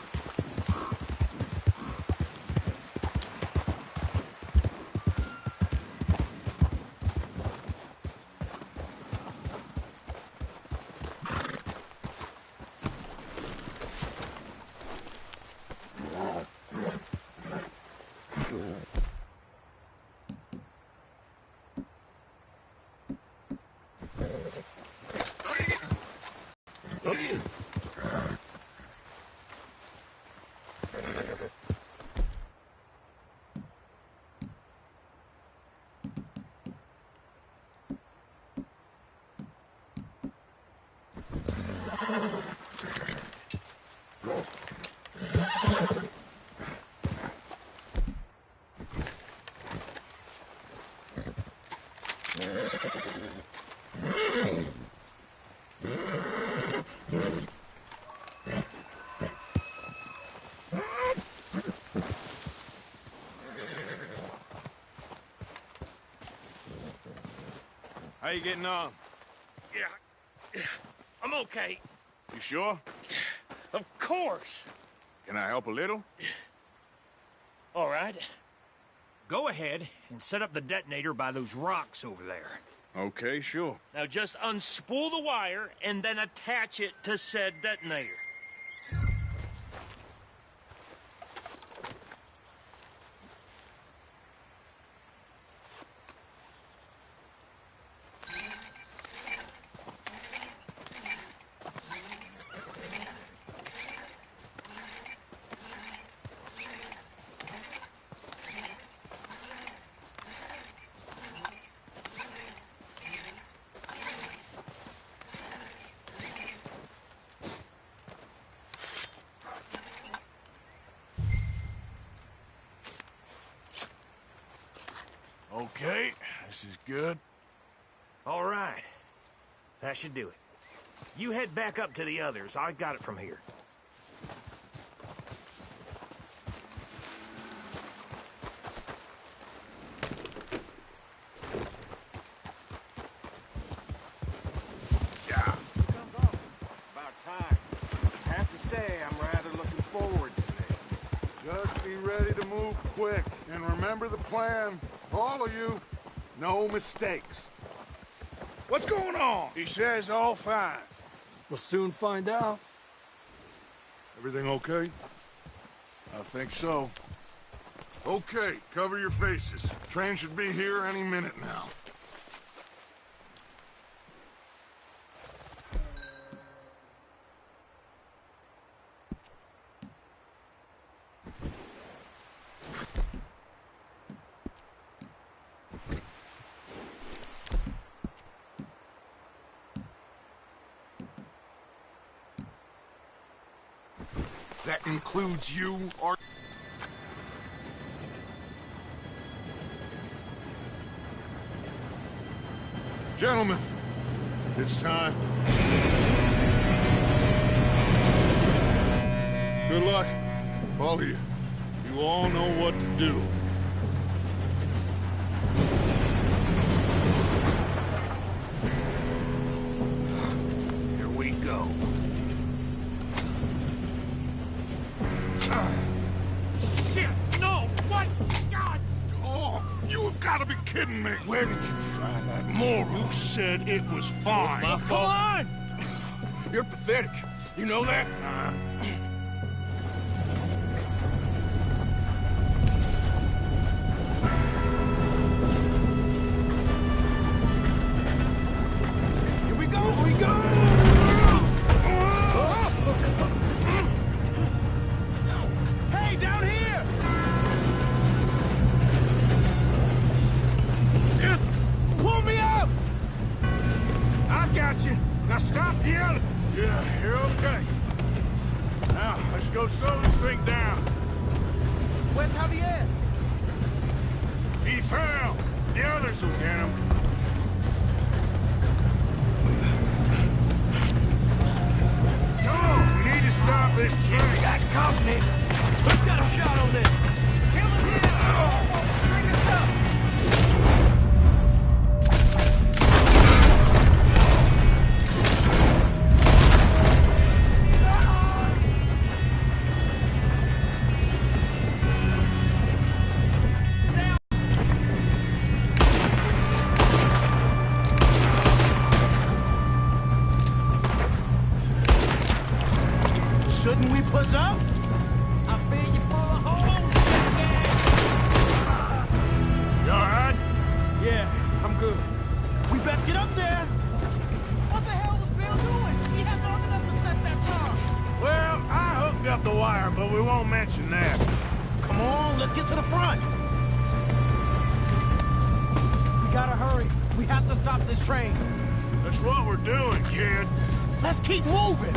How you getting on? Yeah, I'm okay. You sure? Of course. Can I help a little? All right. Go ahead and set up the detonator by those rocks over there. Okay, sure. Now just unspool the wire and then attach it to said detonator. Okay, this is good. All right. That should do it. You head back up to the others. I got it from here. Yeah. About time. I have to say, I'm rather looking forward to this. Just be ready to move quick. And remember the plan. All of you, no mistakes. What's going on? He says all fine. We'll soon find out. Everything okay? I think so. Okay, cover your faces. Train should be here any minute now. That includes you, or... Gentlemen, it's time. Good luck, all of you. You all know what to do. Here we go. Shit! No! What? God! Oh, you have got to be kidding me. Where did you find that moral? Who said it was fine? my fault. Come on! You're pathetic. You know that? Here we go! Here we go! Hey, down here! Just Pull me up! I got you. Now stop yelling. Yeah, you're okay. Now, let's go slow this thing down. Where's Javier? He fell. The others will get him. Come on, we need to stop this train. We got company. Who's got a shot on this? Kill him here! Bring us up! Shouldn't we push up? I feel you pull a hole. You all right? Yeah, I'm good. We best get up there. What the hell was Bill doing? He had long enough to set that charge. Well, I hooked up the wire, but we won't mention that. Come on, let's get to the front. We gotta hurry. We have to stop this train. That's what we're doing, kid. Let's keep moving.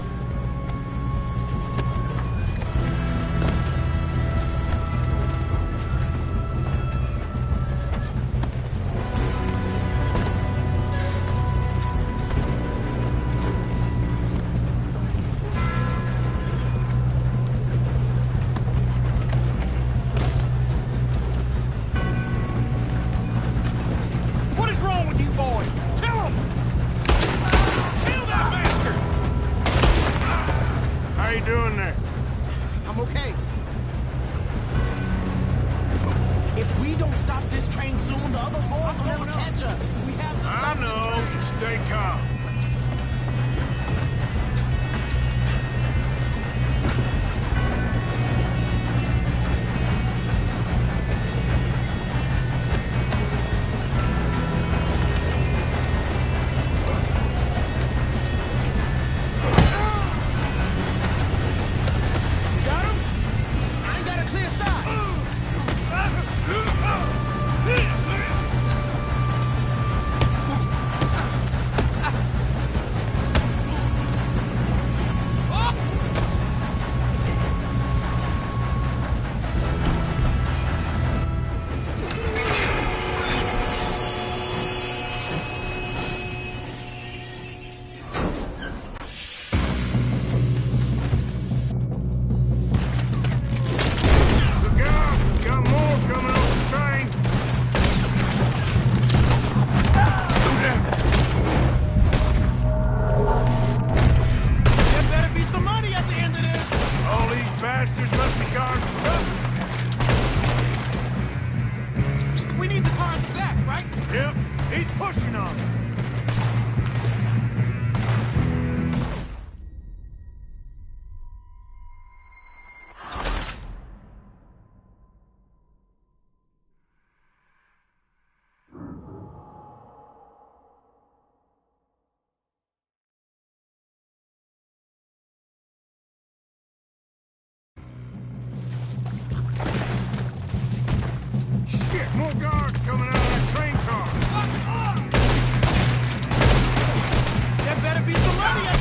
What is wrong with you boys? Kill him! Kill that bastard! How you doing there? I'm okay. If we don't stop this train soon, the other boys will never catch us. We have to I stop this know. train. Just stay calm. Got him? I ain't got a clear shot. He's pushing on him. Shit, more guards coming out of that train car. There better be some money up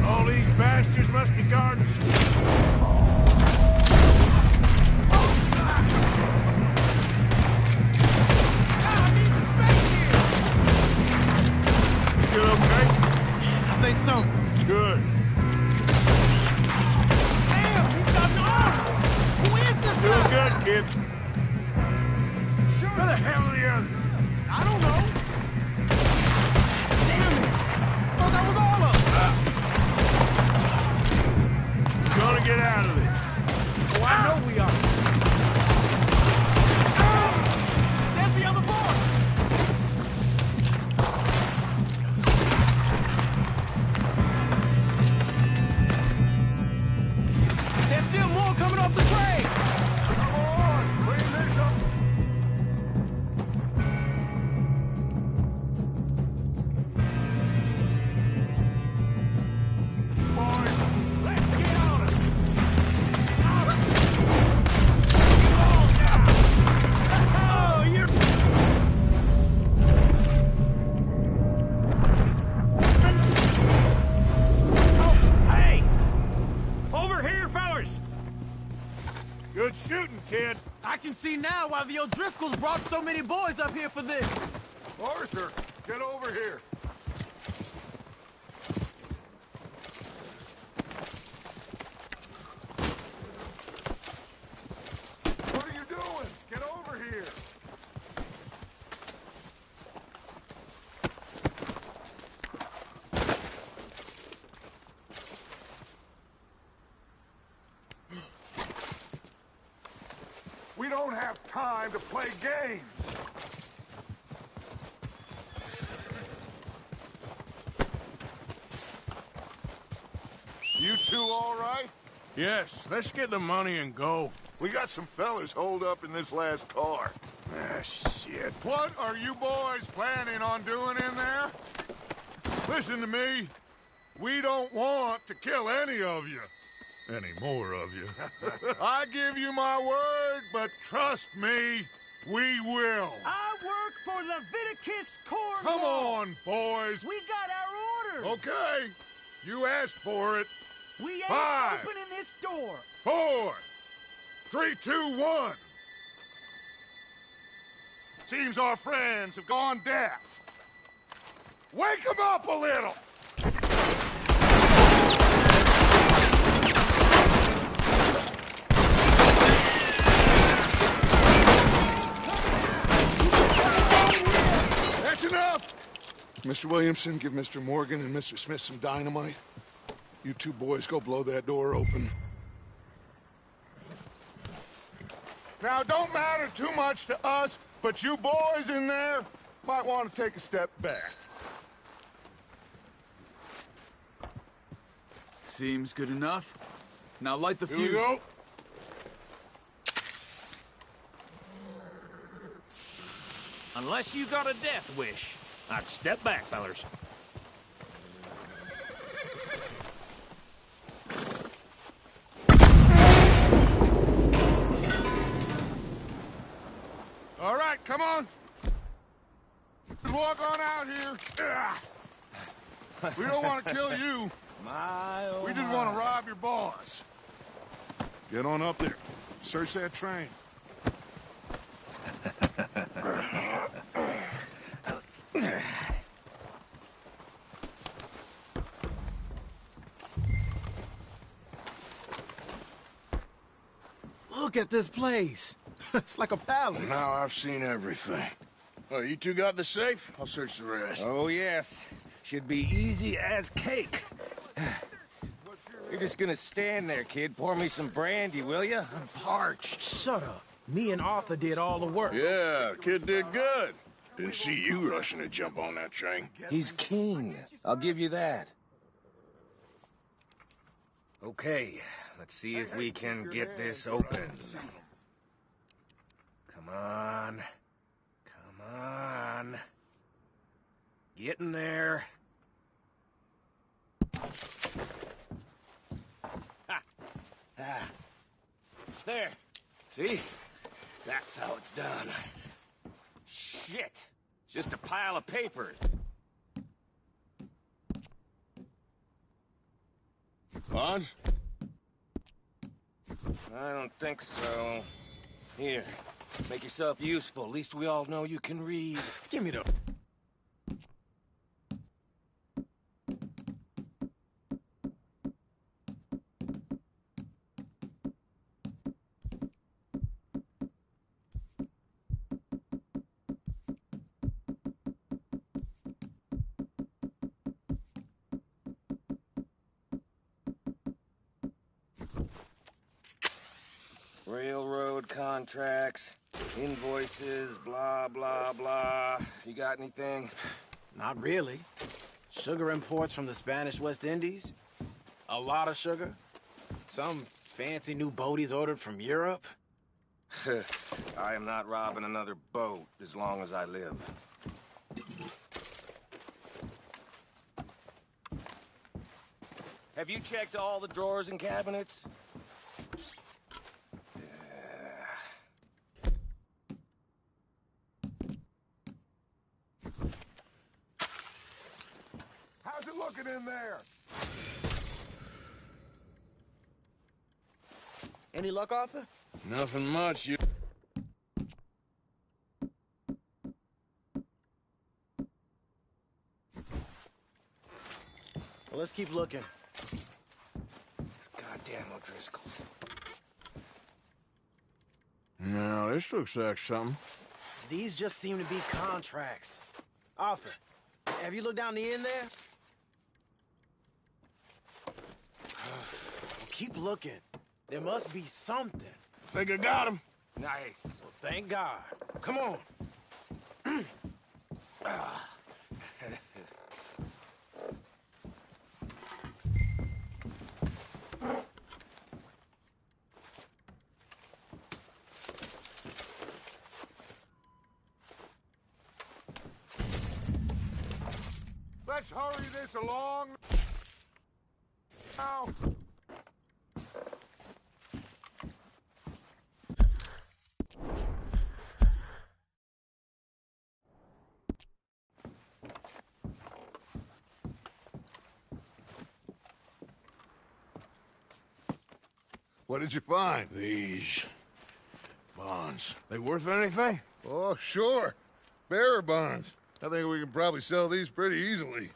All these bastards must be guarding. Still okay? I think so. Good. Damn, he's got an arm! Who is this Doing guy? good, kid. Where the hell are the others? I don't know. Damn it! I thought that was all of them. Gonna get out of this. Oh, I know we are. There's the other boy. There's still more coming off the train. Come on, clean this up. Boys, let's get on it. Oh, you're... Hey! Over here, fellas! Good shooting, kid. I can see now why the O'Driscolls brought so many boys up here for this. Arthur, get over here. What are you doing? Get over here. We don't have time to play games. You two all right? Yes, let's get the money and go. We got some fellas holed up in this last car. Ah, shit. What are you boys planning on doing in there? Listen to me. We don't want to kill any of you. Any more of you. I give you my word, but trust me, we will. I work for Leviticus Corps. Come on, boys. We got our orders. Okay. You asked for it. We ain't 5, opening this door. 4, 3, 2, 1. Seems our friends have gone deaf. Wake them up a little. That's enough. Mr. Williamson, give Mr. Morgan and Mr. Smith some dynamite. You two boys go blow that door open. Now, don't matter too much to us, but you boys in there might want to take a step back. Seems good enough. Now light the Here fuse. we go. Unless you got a death wish, I'd step back, fellers. All right, come on. Just walk on out here. We don't want to kill you. We just want to rob your boss. Get on up there. Search that train. Look at this place. It's like a palace. Now I've seen everything. Oh, you two got the safe? I'll search the rest. Oh, yes. Should be easy as cake. You're just gonna stand there, kid. Pour me some brandy, will you? I'm parched. Shut up. Me and Arthur did all the work. Yeah, the kid did good. Didn't see you rushing to jump on that train. He's keen. I'll give you that. Okay, let's see if we can get this open. Come on. Come on. Get in there. Ha! Ah. There. See? That's how it's done. Shit! It's just a pile of papers. Bonds? I don't think so. Here, make yourself useful. At least we all know you can read. Give me the... Railroad contracts, invoices, blah, blah, blah. You got anything? Not really. Sugar imports from the Spanish West Indies. A lot of sugar. Some fancy new boat he's ordered from Europe. I am not robbing another boat as long as I live. Have you checked all the drawers and cabinets? How's it looking in there? Any luck, Arthur? Nothing much, you... Well, let's keep looking. It's goddamn O'Driscoll's. No, this looks like something. These just seem to be contracts. Arthur, have you looked down the end there? Well, keep looking. There must be something. Think I got him. Nice. Well, thank God. Come on. Let's hurry this along now. What did you find? These bonds. They worth anything? Oh, sure. Bearer bonds. I think we can probably sell these pretty easily.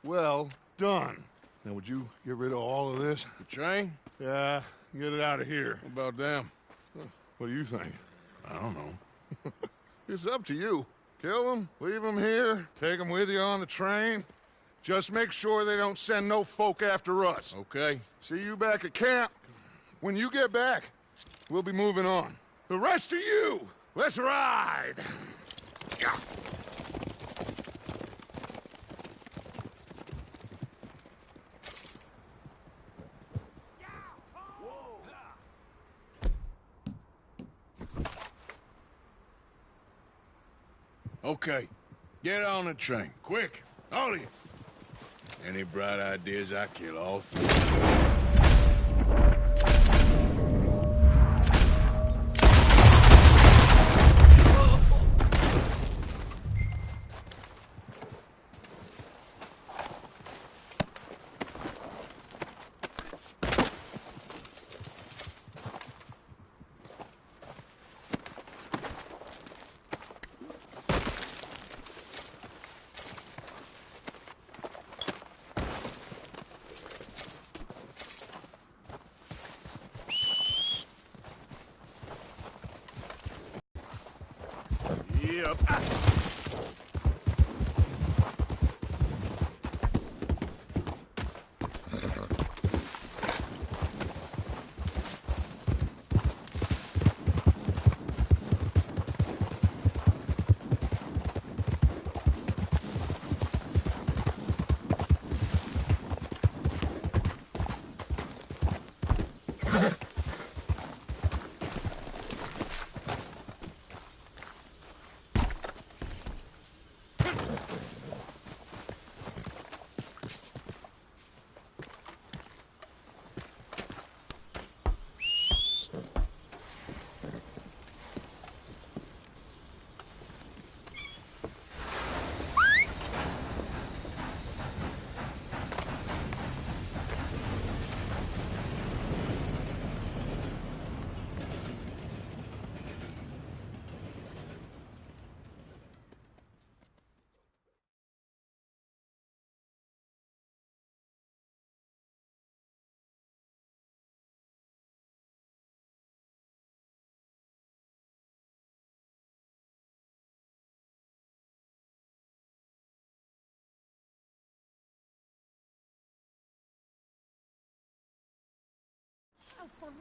Well done. Now, would you get rid of all of this? The train? Yeah, get it out of here. What about them? What do you think? I don't know. It's up to you. Kill them, leave them here, take them with you on the train. Just make sure they don't send no folk after us. Okay. See you back at camp. When you get back, we'll be moving on. The rest of you, let's ride! Yeah. Okay. Get on the train. Quick. All of you. Any bright ideas, I kill all three. Yep.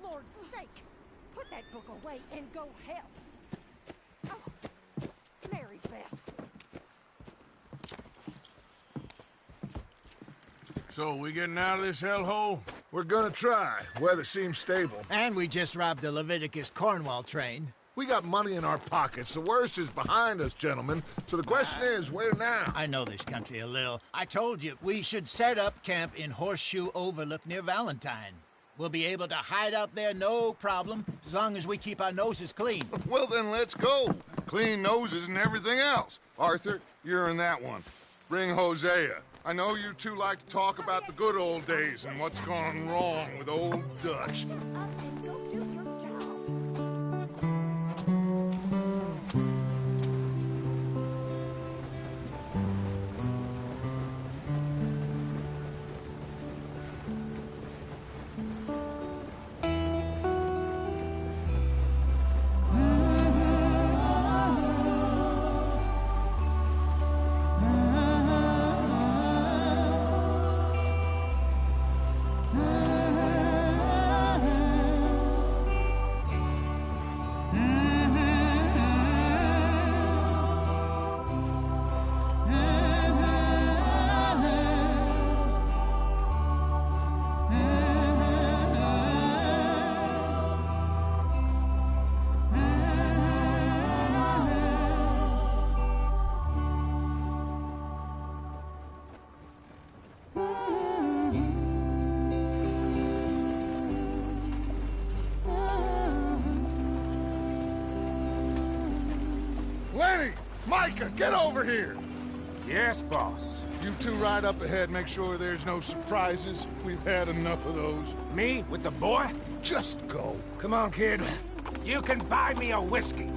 Lord's sake! Put that book away and go help! Oh, Mary Beth. So, we getting out of this hellhole? We're gonna try. Weather seems stable. And we just robbed the Leviticus Cornwall train. We got money in our pockets. The worst is behind us, gentlemen. So the question is, where now? I know this country a little. I told you, we should set up camp in Horseshoe Overlook near Valentine. We'll be able to hide out there, no problem, as long as we keep our noses clean. Well, then let's go. Clean noses and everything else. Arthur, you're in that one. Bring Hosea. I know you two like to talk about the good old days and what's gone wrong with old Dutch. Shut up and go do your job. Lenny! Micah, get over here! Yes, boss. You two ride up ahead, make sure there's no surprises. We've had enough of those. Me with the boy? Just go. Come on, kid. You can buy me a whiskey.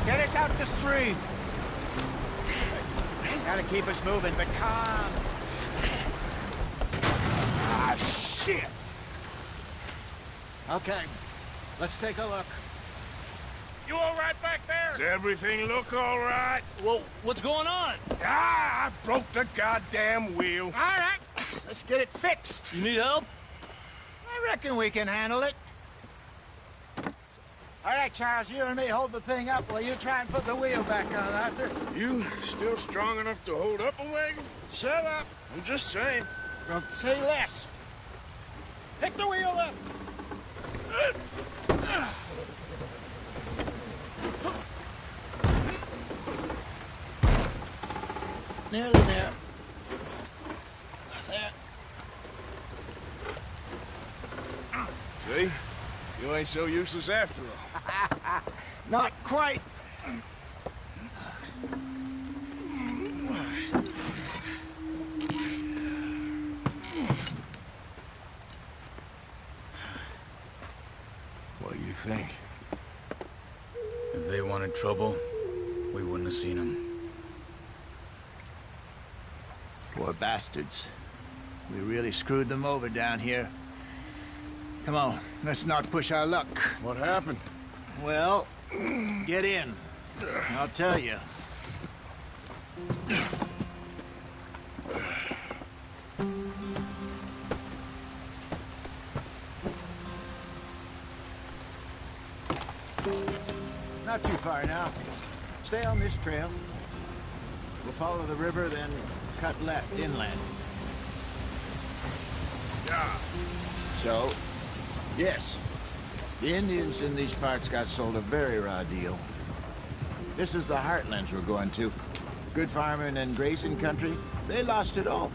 Get us out the stream. Gotta keep us moving, but calm. Ah, shit! Okay, let's take a look. You all right back there? Does everything look all right? Well, what's going on? Ah, I broke the goddamn wheel. All right, let's get it fixed. You need help? I reckon we can handle it. All right, Charles, you and me hold the thing up while you try and put the wheel back on, Arthur. You still strong enough to hold up a wagon? Shut up. I'm just saying. Don't say less. Pick the wheel up. Nearly there. There. See? You ain't so useless after all. Not quite. What do you think? If they wanted trouble, we wouldn't have seen them. Poor bastards. We really screwed them over down here. Come on, let's not push our luck. What happened? Well, get in. I'll tell you. Not too far now. Stay on this trail. We'll follow the river, then cut left inland. Yeah. So, yes, the Indians in these parts got sold a very raw deal. This is the heartlands we're going to. Good farming and grazing country, they lost it all.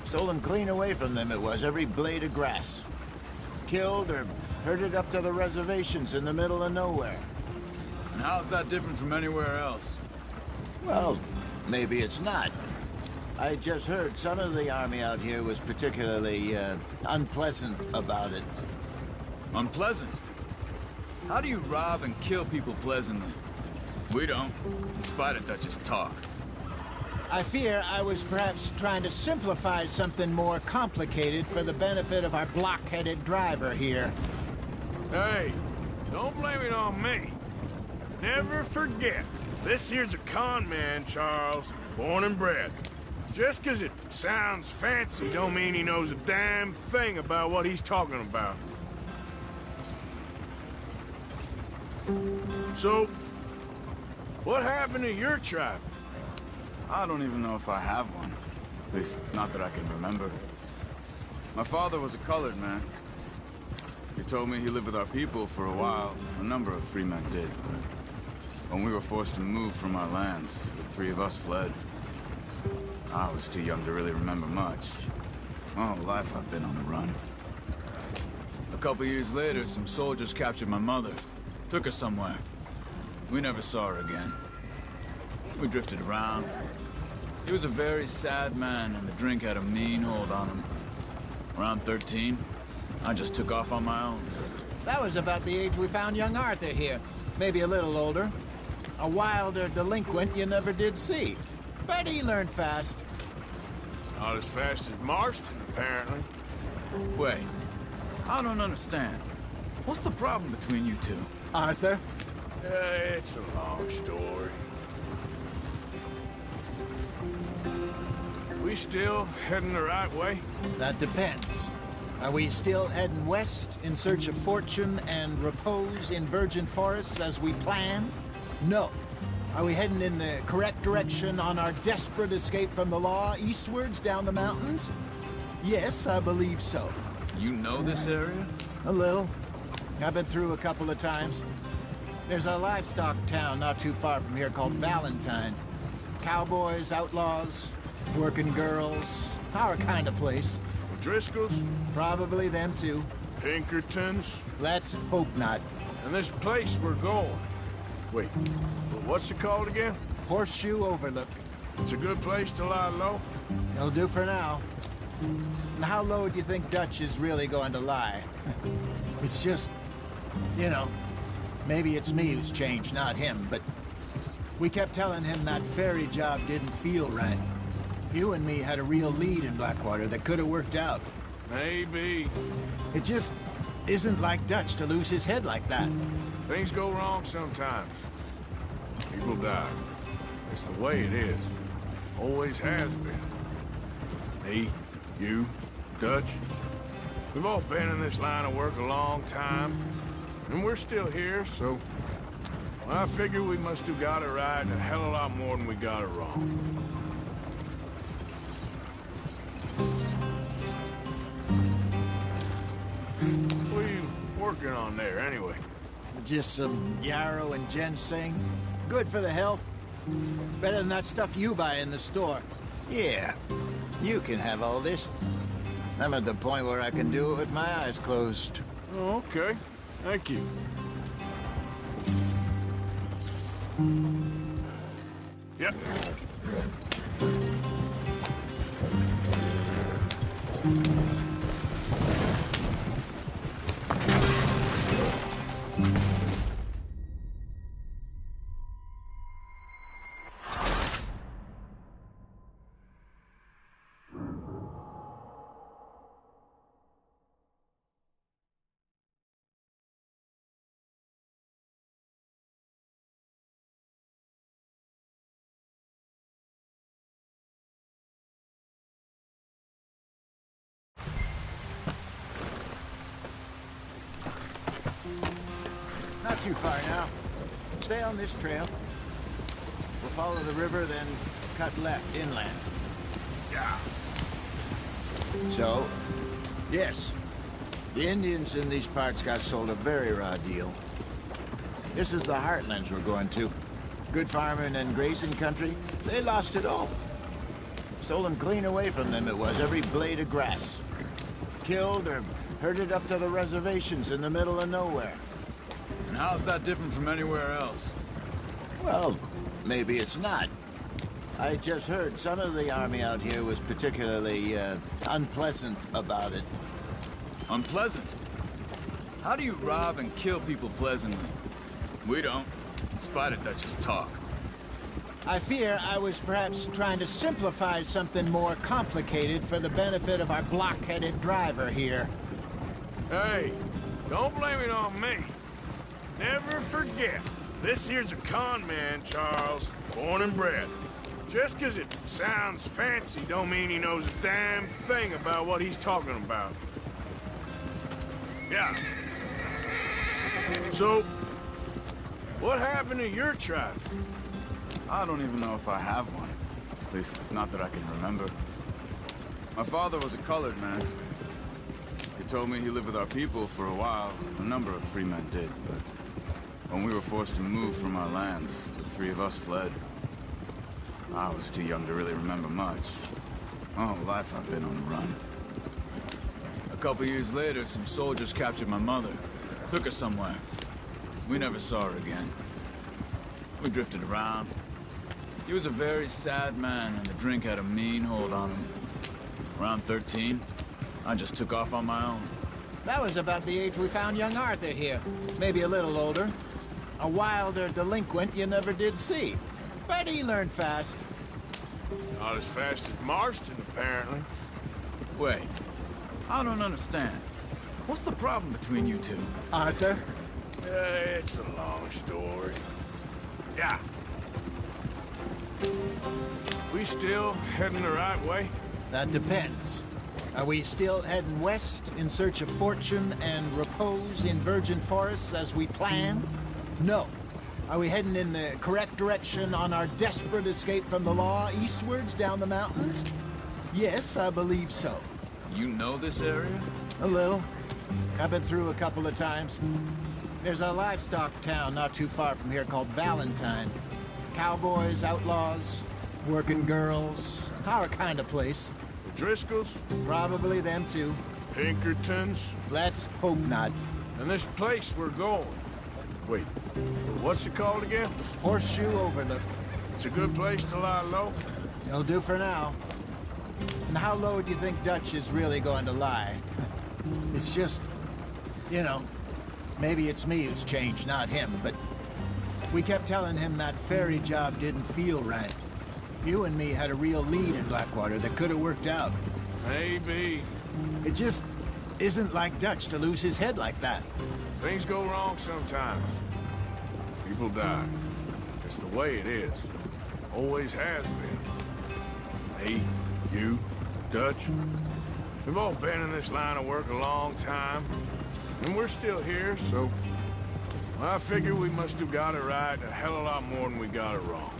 Stolen clean away from them it was, every blade of grass. Killed or herded up to the reservations in the middle of nowhere. And how's that different from anywhere else? Well, maybe it's not. I just heard some of the army out here was particularly, unpleasant about it. Unpleasant? How do you rob and kill people pleasantly? We don't, in spite of Dutch's talk. I fear I was perhaps trying to simplify something more complicated for the benefit of our block-headed driver here. Hey, don't blame it on me. Never forget, this here's a con man, Charles, born and bred. Just 'cause it sounds fancy don't mean he knows a damn thing about what he's talking about. So, what happened to your tribe? I don't even know if I have one. At least, not that I can remember. My father was a colored man. He told me he lived with our people for a while. A number of free men did, but when we were forced to move from our lands, the three of us fled. I was too young to really remember much. My whole life I've been on the run. A couple years later, some soldiers captured my mother. Took her somewhere. We never saw her again. We drifted around. He was a very sad man, and the drink had a mean hold on him. Around 13, I just took off on my own. That was about the age we found young Arthur here. Maybe a little older. A wilder delinquent you never did see. But he learned fast. Not as fast as Marston, apparently. Wait, I don't understand. What's the problem between you two? Arthur? It's a long story. We still heading the right way? That depends. Are we still heading west in search of fortune and repose in virgin forests as we planned? No. Are we heading in the correct direction on our desperate escape from the law eastwards down the mountains? Yes, I believe so. You know this area? A little. I've been through a couple of times. There's a livestock town not too far from here called Valentine. Cowboys, outlaws, working girls, our kind of place. Driscoll's? Probably them too. Pinkertons? Let's hope not. And this place we're going. Wait, what's it called again? Horseshoe Overlook. It's a good place to lie low? It'll do for now. And how low do you think Dutch is really going to lie? It's just, you know, maybe it's me who's changed, not him, but we kept telling him that ferry job didn't feel right. You and me had a real lead in Blackwater that could have worked out. Maybe. It just isn't like Dutch to lose his head like that. Things go wrong sometimes. People die. It's the way it is. Always has been. Me, you, Dutch. We've all been in this line of work a long time. And we're still here, so... well, I figure we must have got it right a hell of a lot more than we got it wrong. What are you working on there, anyway? Just some yarrow and ginseng. Good for the health. Better than that stuff you buy in the store. Yeah, you can have all this. I'm at the point where I can do it with my eyes closed. Oh, okay. Thank you. Yep. Not too far now. Stay on this trail. We'll follow the river, then cut left inland. Yeah. So, yes, the Indians in these parts got sold a very raw deal. This is the heartlands we're going to. Good farming and grazing country, they lost it all. Stolen clean away from them it was, every blade of grass. Killed or herded up to the reservations in the middle of nowhere. And how's that different from anywhere else? Well, maybe it's not. I just heard some of the army out here was particularly unpleasant about it. Unpleasant? How do you rob and kill people pleasantly? We don't, in spite of Dutch's talk. I fear I was perhaps trying to simplify something more complicated for the benefit of our blockheaded driver here. Hey, don't blame it on me. Never forget, this here's a con man, Charles, born and bred. Just 'cause it sounds fancy don't mean he knows a damn thing about what he's talking about. Yeah. So, what happened to your tribe? I don't even know if I have one. At least, not that I can remember. My father was a colored man. He told me he lived with our people for a while. A number of free men did, but when we were forced to move from our lands, the three of us fled. I was too young to really remember much. My whole life I've been on the run. A couple years later, some soldiers captured my mother. Took her somewhere. We never saw her again. We drifted around. He was a very sad man, and the drink had a mean hold on him. Around 13, I just took off on my own. That was about the age we found young Arthur here. Maybe a little older. A wilder delinquent you never did see. But he learned fast. Not as fast as Marston, apparently. Wait, I don't understand. What's the problem between you two? Arthur? It's a long story. Yeah. We still heading the right way? That depends. Are we still heading west in search of fortune and repose in virgin forests as we planned? No. Are we heading in the correct direction on our desperate escape from the law eastwards down the mountains? Yes, I believe so. You know this area? A little. I've been through a couple of times. There's a livestock town not too far from here called Valentine. Cowboys, outlaws, working girls, our kind of place. The Driscolls? Probably them too. Pinkertons? Let's hope not. And this place we're going. Wait, what's it called again? Horseshoe Overlook. It's a good place to lie low? It'll do for now. And how low do you think Dutch is really going to lie? It's just, you know, maybe it's me who's changed, not him, but we kept telling him that ferry job didn't feel right. You and me had a real lead in Blackwater that could have worked out. Maybe. It just isn't like Dutch to lose his head like that. Things go wrong sometimes. People die. It's the way it is. Always has been. Me, you, Dutch. We've all been in this line of work a long time. And we're still here, so... I figure we must have got it right a hell of a lot more than we got it wrong.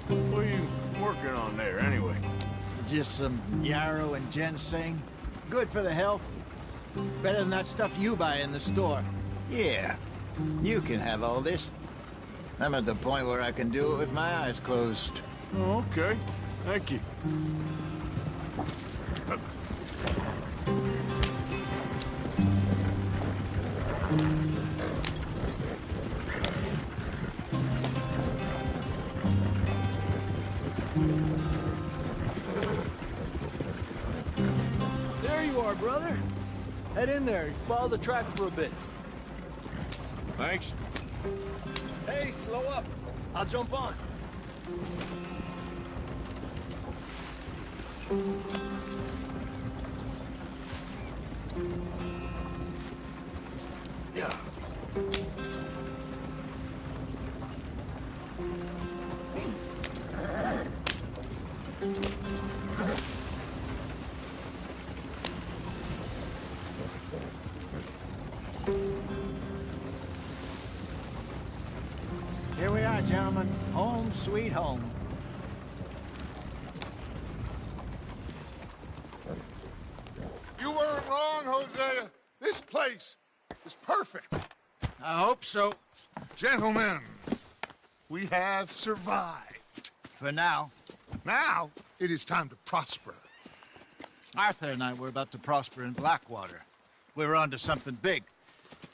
What are you working on there, anyway? Just some yarrow and ginseng. Good for the health. Better than that stuff you buy in the store. Yeah, you can have all this. I'm at the point where I can do it with my eyes closed. Oh, okay. Thank you. There you are, brother. Head in there. Follow the track for a bit. Thanks. Hey, slow up. I'll jump on. Yeah. Here we are, gentlemen. Home sweet home. You weren't wrong, Hosea. This place is perfect. I hope so. Gentlemen, we have survived. For now. Now, it is time to prosper. Arthur and I were about to prosper in Blackwater. We were onto something big.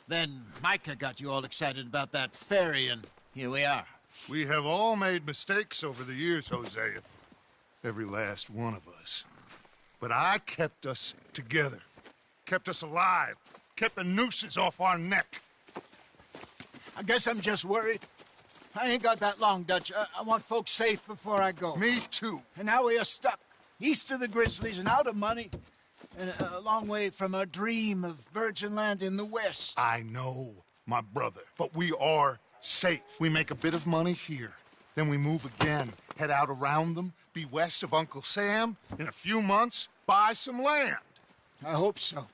Then Micah got you all excited about that ferry, and here we are. We have all made mistakes over the years, Hosea. Every last one of us. But I kept us together. Kept us alive. Kept the nooses off our neck. I guess I'm just worried. I ain't got that long, Dutch. I want folks safe before I go. Me too. And now we are stuck. East of the Grizzlies and out of money. And a long way from our dream of virgin land in the west. I know, my brother. But we are safe. We make a bit of money here. Then we move again. Head out around them. Be west of Uncle Sam. In a few months, buy some land. I hope so.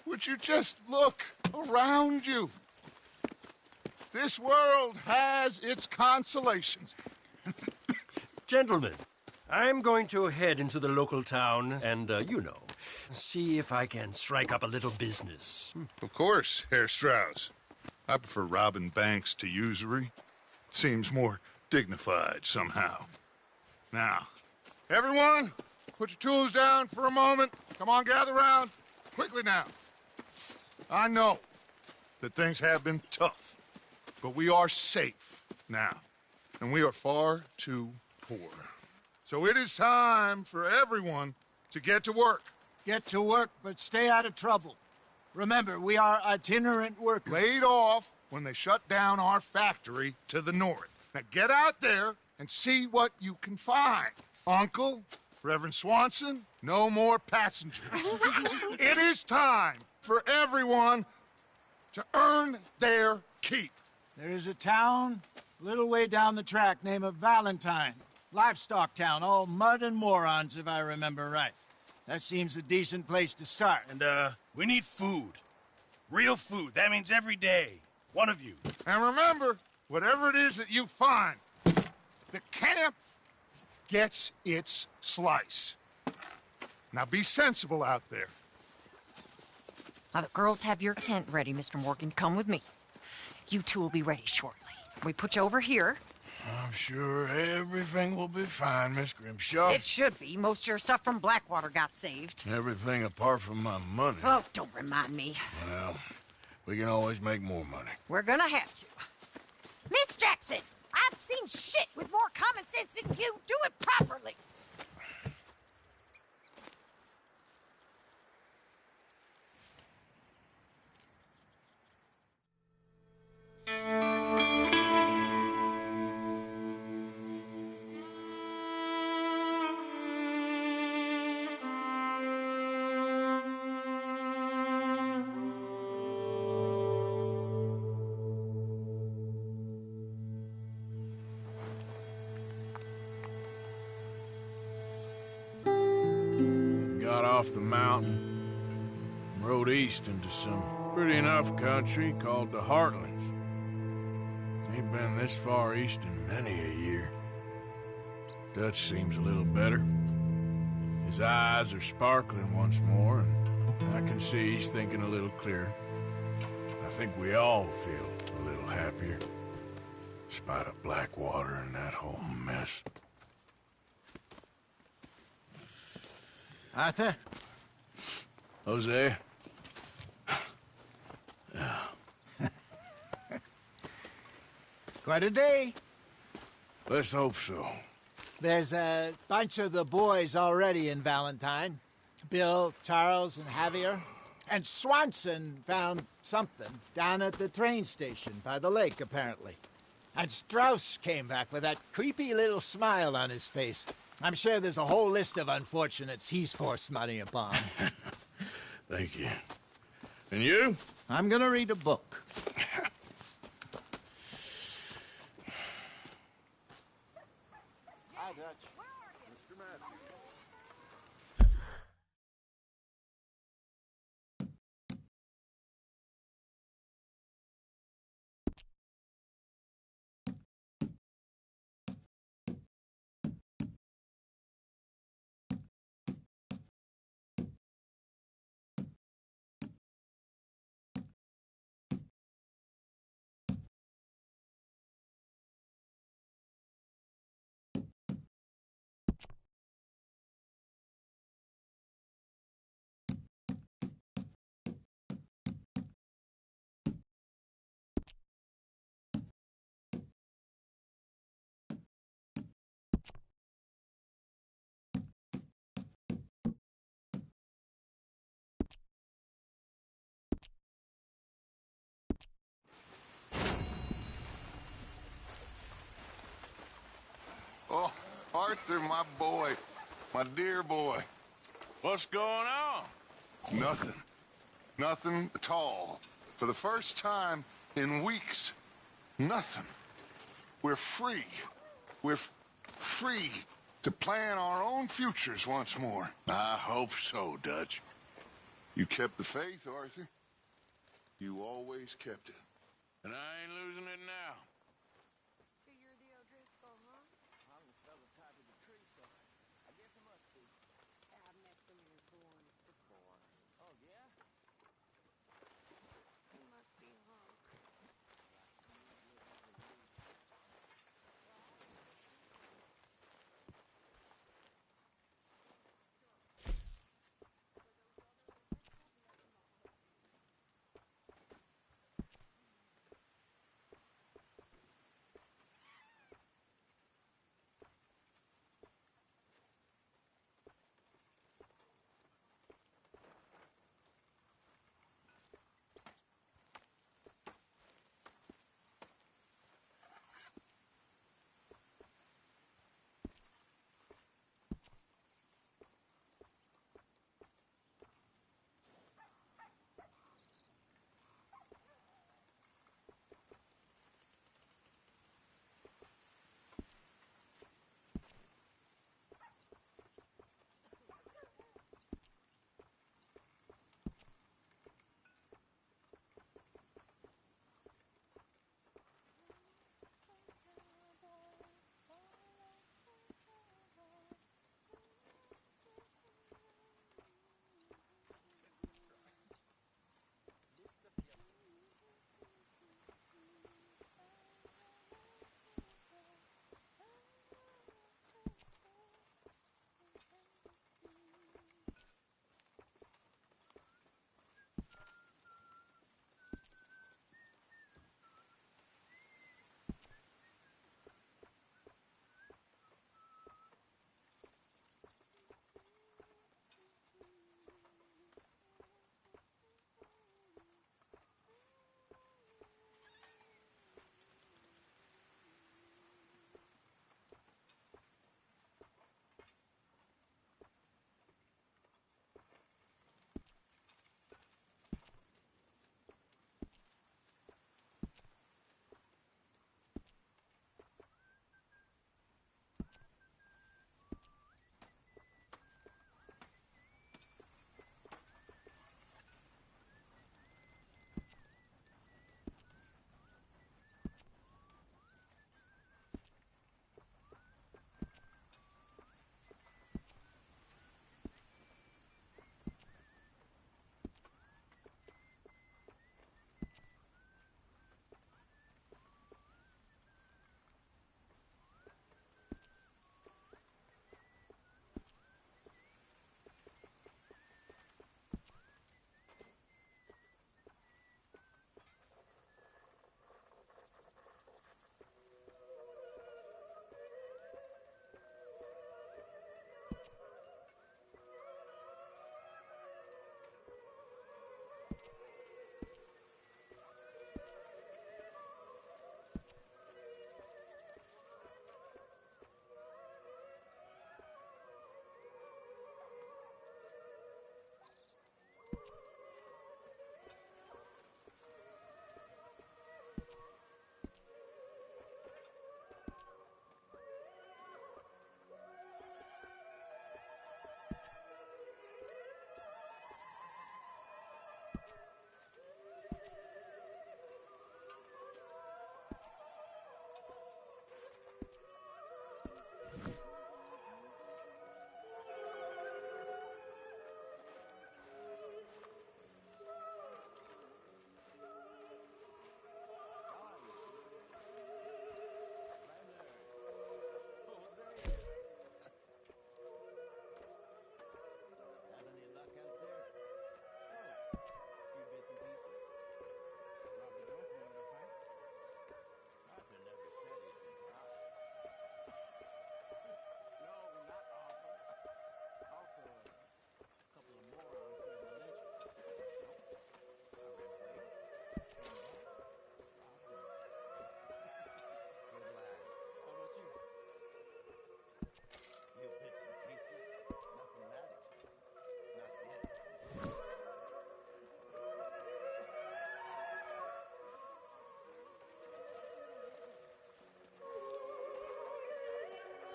Would you just look around you? This world has its consolations. Gentlemen, I'm going to head into the local town and, see if I can strike up a little business. Of course, Herr Strauss. I prefer robbing banks to usury. Seems more dignified somehow. Now, everyone, put your tools down for a moment. Come on, gather round. Quickly now. I know that things have been tough, but we are safe now, and we are far too poor. So it is time for everyone to get to work. Get to work, but stay out of trouble. Remember, we are itinerant workers. Laid off when they shut down our factory to the north. Now get out there and see what you can find. Uncle, Reverend Swanson, no more passengers. It is time for everyone to earn their keep. There is a town a little way down the track named Valentine. Livestock town, all mud and morons, if I remember right. That seems a decent place to start. And, we need food. Real food. That means every day. One of you. And remember, whatever it is that you find, the camp gets its slice. Now be sensible out there. Now, the girls have your tent ready, Mr. Morgan. Come with me. You two will be ready shortly. We put you over here. I'm sure everything will be fine, Miss Grimshaw. It should be. Most of your stuff from Blackwater got saved. Everything apart from my money. Oh, don't remind me. Well, we can always make more money. We're gonna have to. Miss Jackson, I've seen shit with more common sense than you. Do it properly. Got off the mountain, rode east into some pretty enough country called the Heartlands. Ain't been this far east in many a year. Dutch seems a little better. His eyes are sparkling once more, and I can see he's thinking a little clearer. I think we all feel a little happier, in spite of Blackwater and that whole mess. Arthur? Jose? Quite a day. Let's hope so. There's a bunch of the boys already in Valentine. Bill, Charles, and Javier. And Swanson found something down at the train station by the lake, apparently. And Strauss came back with that creepy little smile on his face. I'm sure there's a whole list of unfortunates he's forced money upon. Thank you. And you? I'm gonna read a book. Hi, Dutch. Mr. Matthews. Arthur, my boy. My dear boy. What's going on? Nothing. Nothing at all. For the first time in weeks. Nothing. We're free. We're free to plan our own futures once more. I hope so, Dutch. You kept the faith, Arthur. You always kept it. And I ain't losing it now. So you're the O'Driscoll, huh? I'm the fellow tied to the tree, so I guess I must be. I've met some of your boys before. Oh, yeah? You must be a hunk.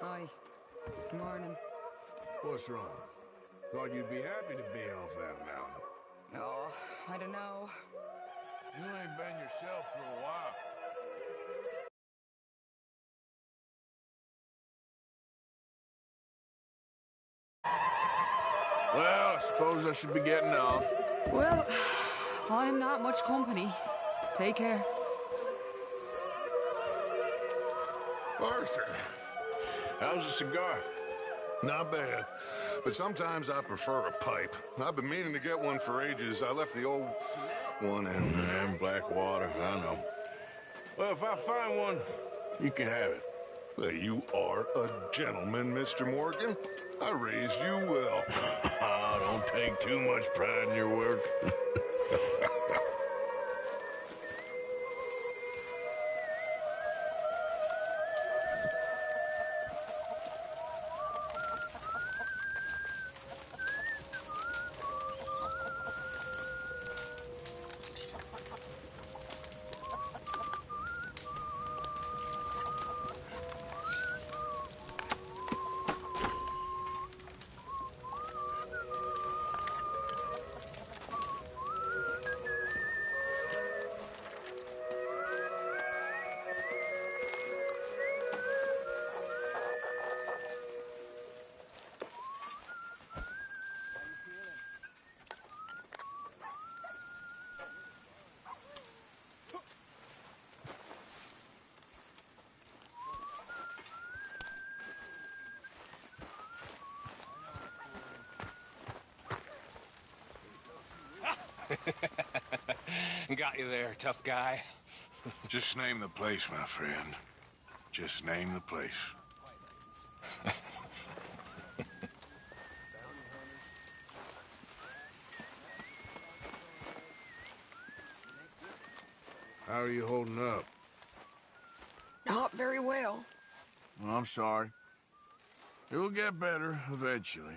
Hi. Good morning. What's wrong? Thought you'd be happy to be off that mountain. Oh, I don't know. You ain't been yourself for a while. Well, I suppose I should be getting on. Well, I'm not much company. Take care. Arthur. How's a cigar? Not bad. But sometimes I prefer a pipe. I've been meaning to get one for ages. I left the old one in Blackwater, I know. Well, if I find one, you can have it. Well, you are a gentleman, Mr. Morgan. I raised you well. Don't take too much pride in your work. Got you there, tough guy. Just name the place, my friend. Just name the place. How are you holding up? Not very well. Well, I'm sorry. It'll get better eventually.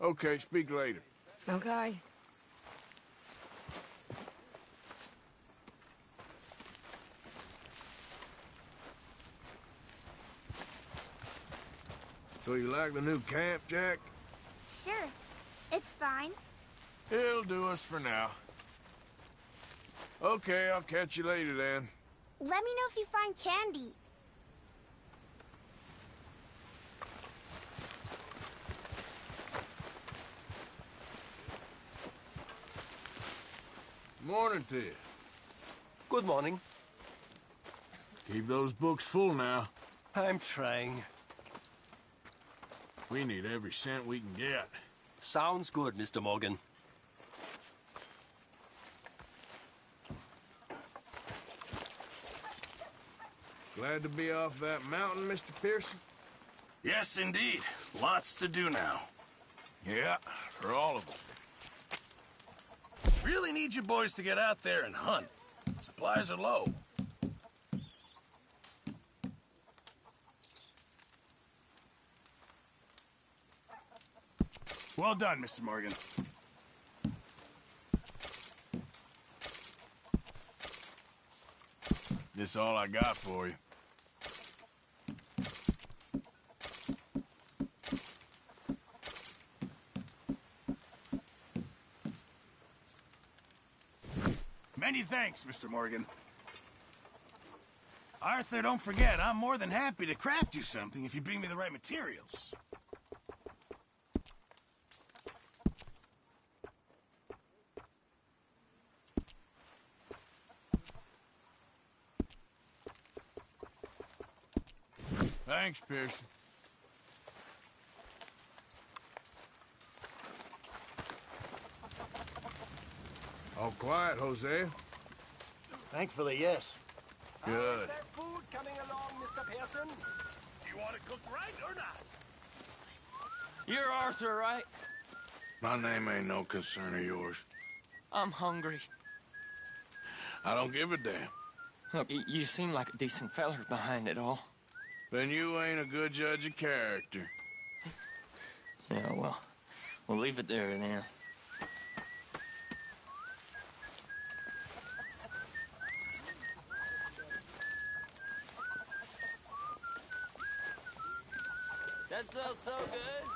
Okay, speak later. Okay. So you like the new camp, Jack? Sure. It's fine. It'll do us for now. Okay, I'll catch you later then. Let me know if you find candy. Morning to you. Good morning. Keep those books full now. I'm trying. We need every cent we can get. Sounds good, Mr. Morgan. Glad to be off that mountain, Mr. Pearson? Yes, indeed. Lots to do now. Yeah, for all of us. Really need you boys to get out there and hunt. Supplies are low. Well done, Mr. Morgan. This all I got for you. Many thanks, Mr. Morgan. Arthur, don't forget, I'm more than happy to craft you something if you bring me the right materials. Thanks, Pearson. All quiet, Hosea? Thankfully, yes. Good. Is there food coming along, Mr. Pearson? You want it cooked right or not? You're Arthur, right? My name ain't no concern of yours. I'm hungry. I don't give a damn. Look, you seem like a decent feller behind it all. Then you ain't a good judge of character. Yeah, well, we'll leave it there then. That sounds so good.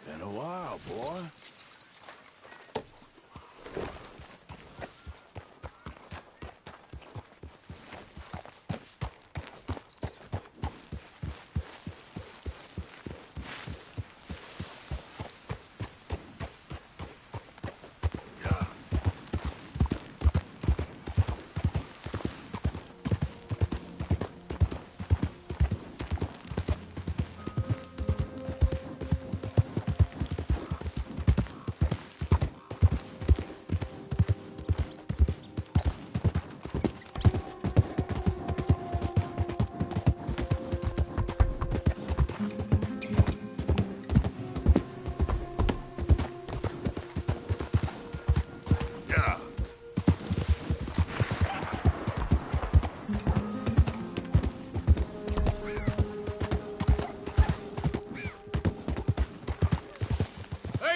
Been a while, boy.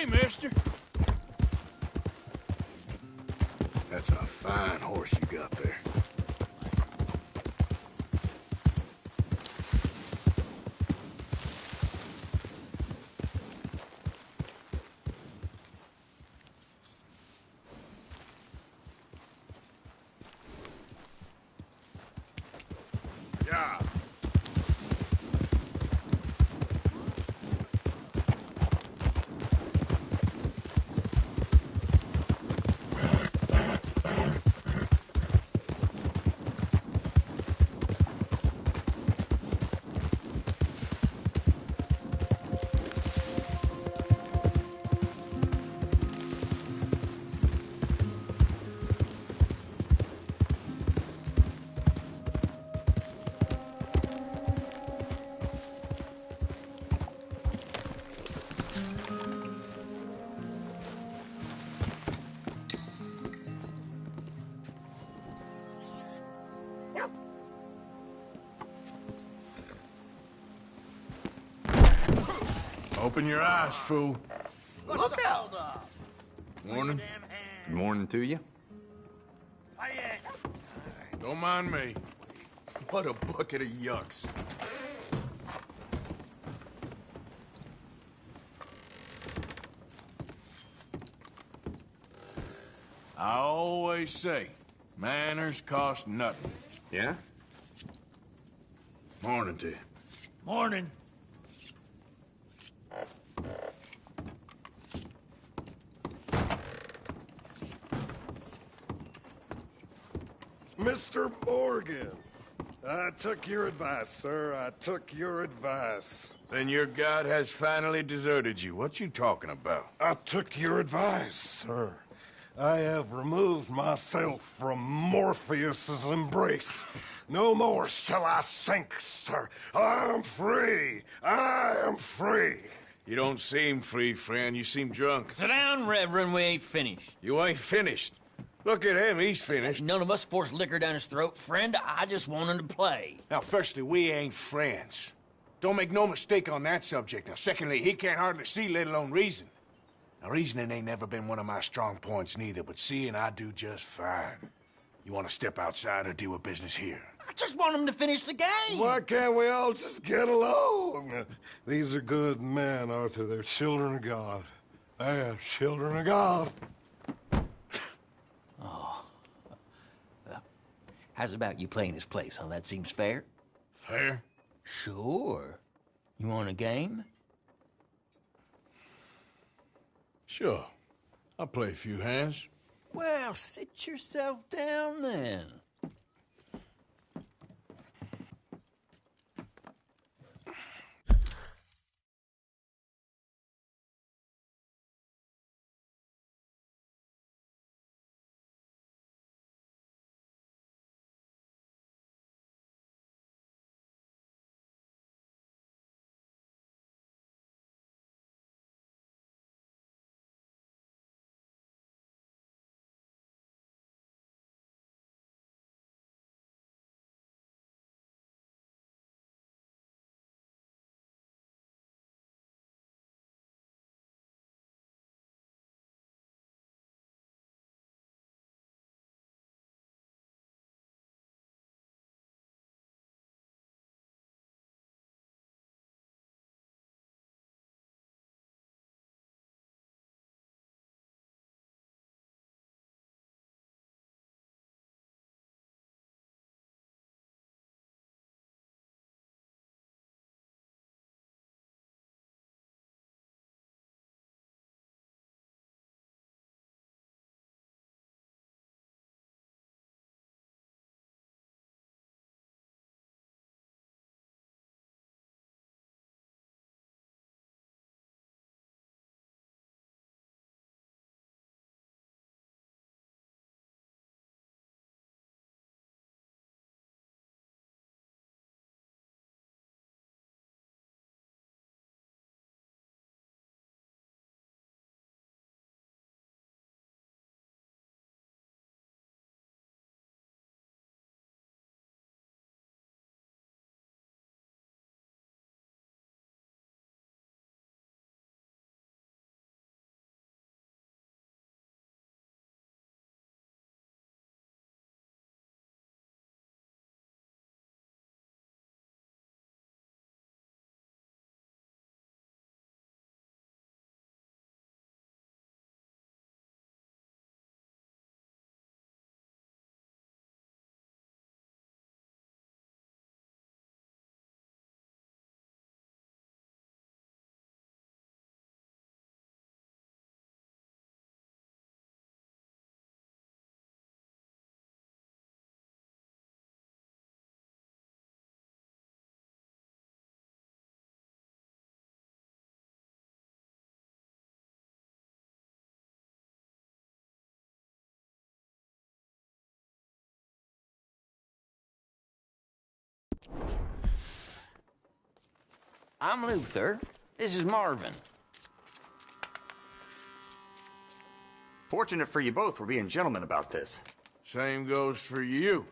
Hey, mister. That's a fine horse you got there. Yeah. Open your eyes, fool. Look out! Morning. Good morning to you. Don't mind me. What a bucket of yucks. I always say, manners cost nothing. Yeah? Morning to you. Morning. Mr. Morgan, I took your advice, sir. I took your advice. Then your god has finally deserted you. What you talking about? I took your advice, sir. I have removed myself from Morpheus's embrace. No more shall I sink, sir. I am free. I am free. You don't seem free, friend. You seem drunk. Sit down, Reverend. We ain't finished. You ain't finished. Look at him. He's finished. None of us forced liquor down his throat. Friend, I just want him to play. Now, firstly, we ain't friends. Don't make no mistake on that subject. Now, secondly, he can't hardly see, let alone reason. Now, reasoning ain't never been one of my strong points neither, but seeing I do just fine. You want to step outside or deal with business here? I just want him to finish the game. Why can't we all just get along? These are good men, Arthur. They're children of God. They're children of God. How's about you playing his place, huh? That seems fair? Fair? Sure. You want a game? Sure. I'll play a few hands. Well, sit yourself down then. I'm Luther. This is Marvin. Fortunate for you both we're being gentlemen about this. Same goes for you.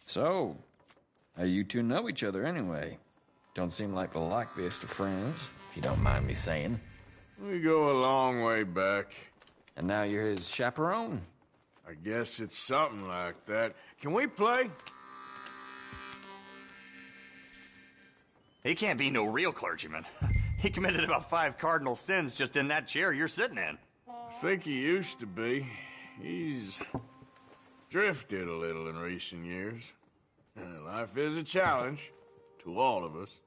So, how you two know each other anyway? Don't seem like the likeliest of friends, if you don't mind me saying. We go a long way back. And now you're his chaperone? I guess it's something like that. Can we play? He can't be no real clergyman. He committed about 5 cardinal sins just in that chair you're sitting in. I think he used to be. He's drifted a little in recent years. Life is a challenge to all of us.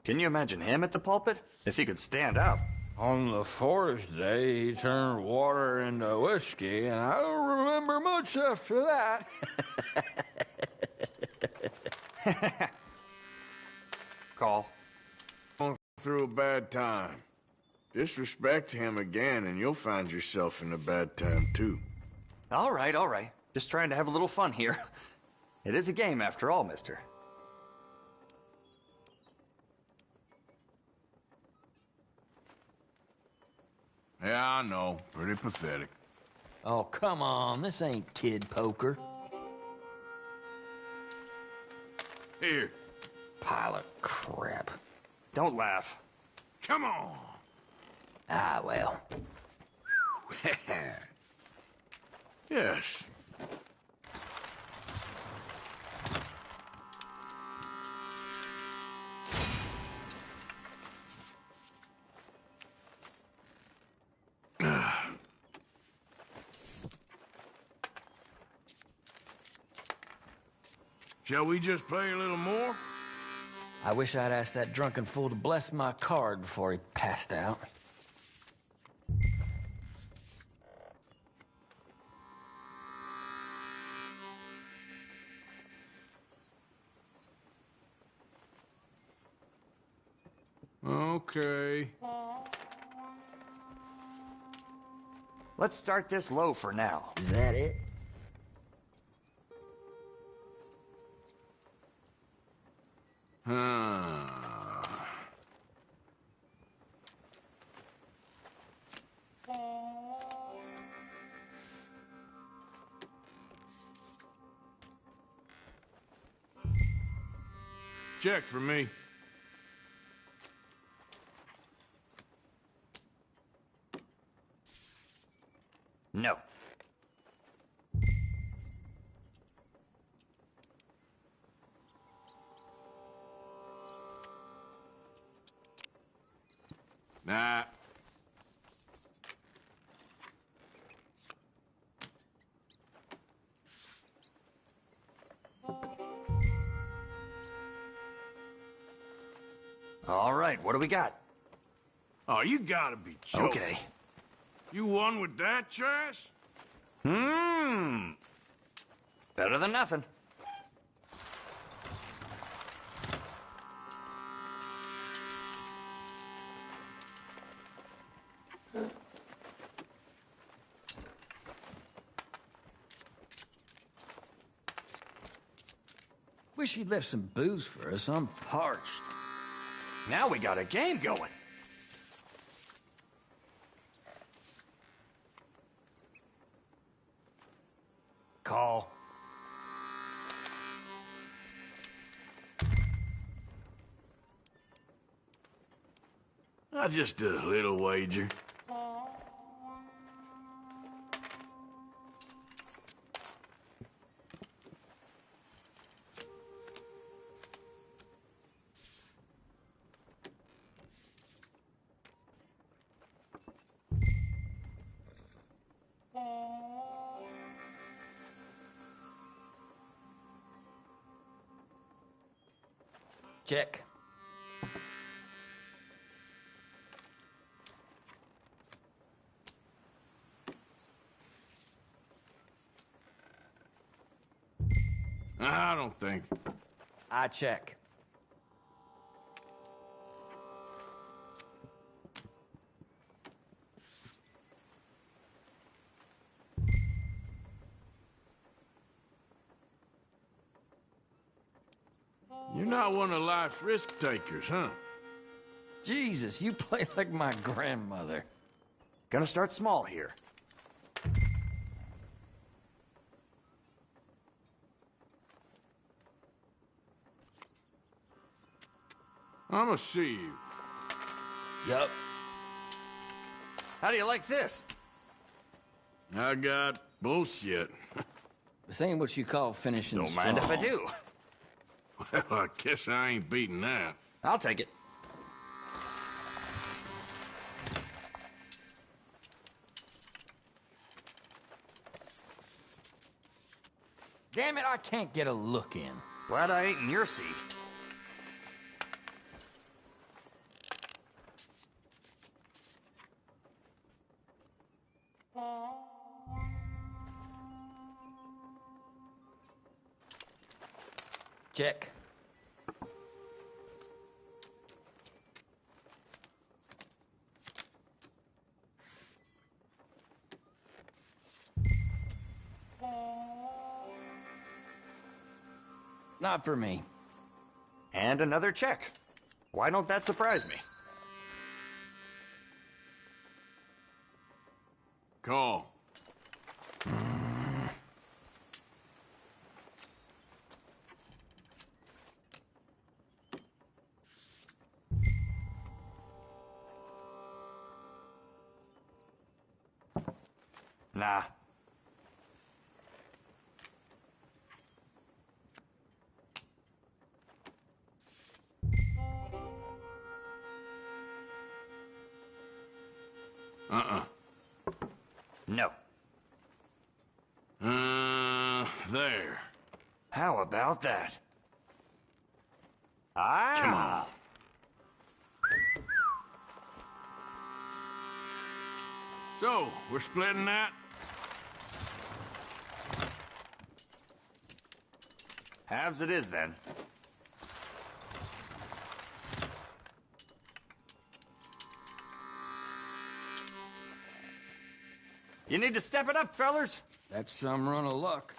Can you imagine him at the pulpit? If he could stand up. On the fourth day, he turned water into whiskey, and I don't remember much after that. Call. Going through a bad time. Disrespect him again, and you'll find yourself in a bad time, too. All right, all right. Just trying to have a little fun here. It is a game, after all, mister. Yeah, I know. Pretty pathetic. Oh, come on. This ain't kid poker. Here. Pile of crap. Don't laugh. Come on. Ah, well. Yes. Shall we just play a little more? I wish I'd asked that drunken fool to bless my card before he passed out. Okay. Let's start this low for now. Is that it? Check for me. No. Nah. All right, what do we got? Oh, you gotta be joking. Okay. You won with that trash? Better than nothing. Wish he'd left some booze for us. I'm parched. Now we got a game going. Call. Just a little wager. Check. I don't think. I check. not one of life's risk takers, huh? Jesus, you play like my grandmother. Gonna start small here. I'ma see you. Yup. How do you like this? I got bullshit. This ain't what you call finishing Don't mind if I do. Well, I guess I ain't beating that. I'll take it. Damn it, I can't get a look in. Glad I ain't in your seat. Check. Not for me. And another check. Why don't that surprise me? Call. Nah. No. There. How about that? Ah! Come on. So, we're splitting that? Halves it is, then. You need to step it up, fellers. That's some run of luck.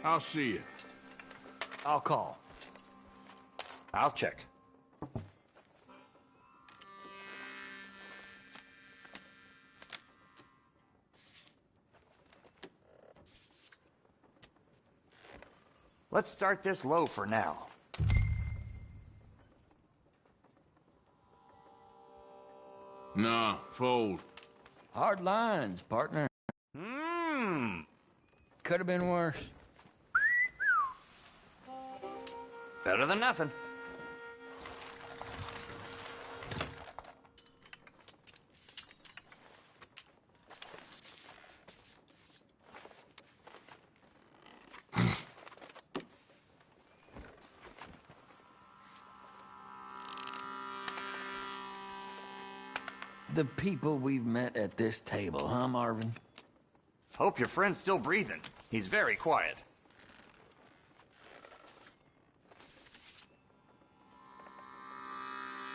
I'll see you. I'll call. I'll check. Let's start this low for now. Nah, fold. Hard lines, partner. Could have been worse. Better than nothing. The people we've met at this table, huh, Marvin? Hope your friend's still breathing. He's very quiet.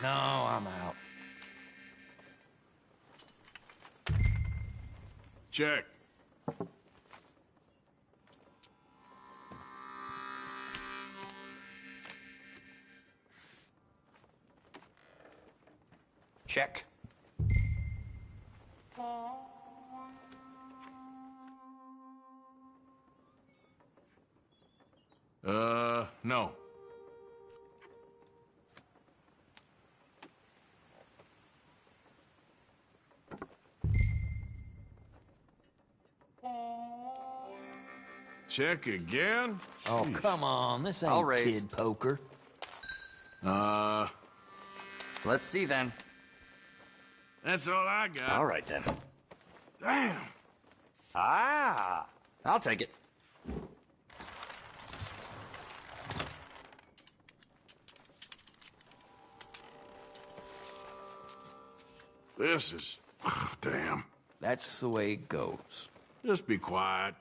No, I'm out. Check. Check. No. Check again? Oh, come on. This ain't I'll raise. kid poker. Let's see then. That's all I got. All right then. Damn. Ah! I'll take it. This is... damn. That's the way it goes. Just be quiet.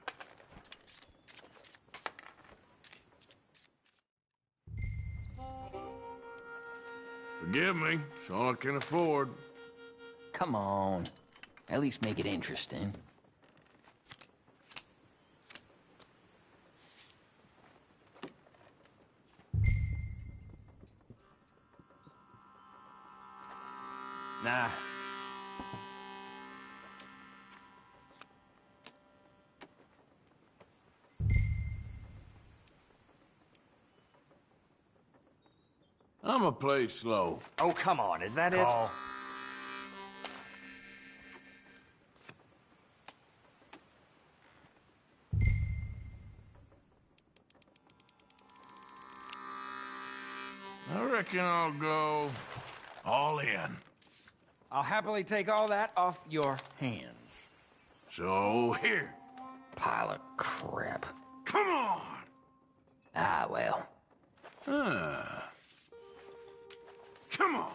Forgive me. It's all I can afford. Come on. At least make it interesting. Nah. I'ma play slow. Oh, come on. Is that it? I reckon I'll go all in. I'll happily take all that off your hands. So, here. Pile of crap. Come on! Ah, well. Come on!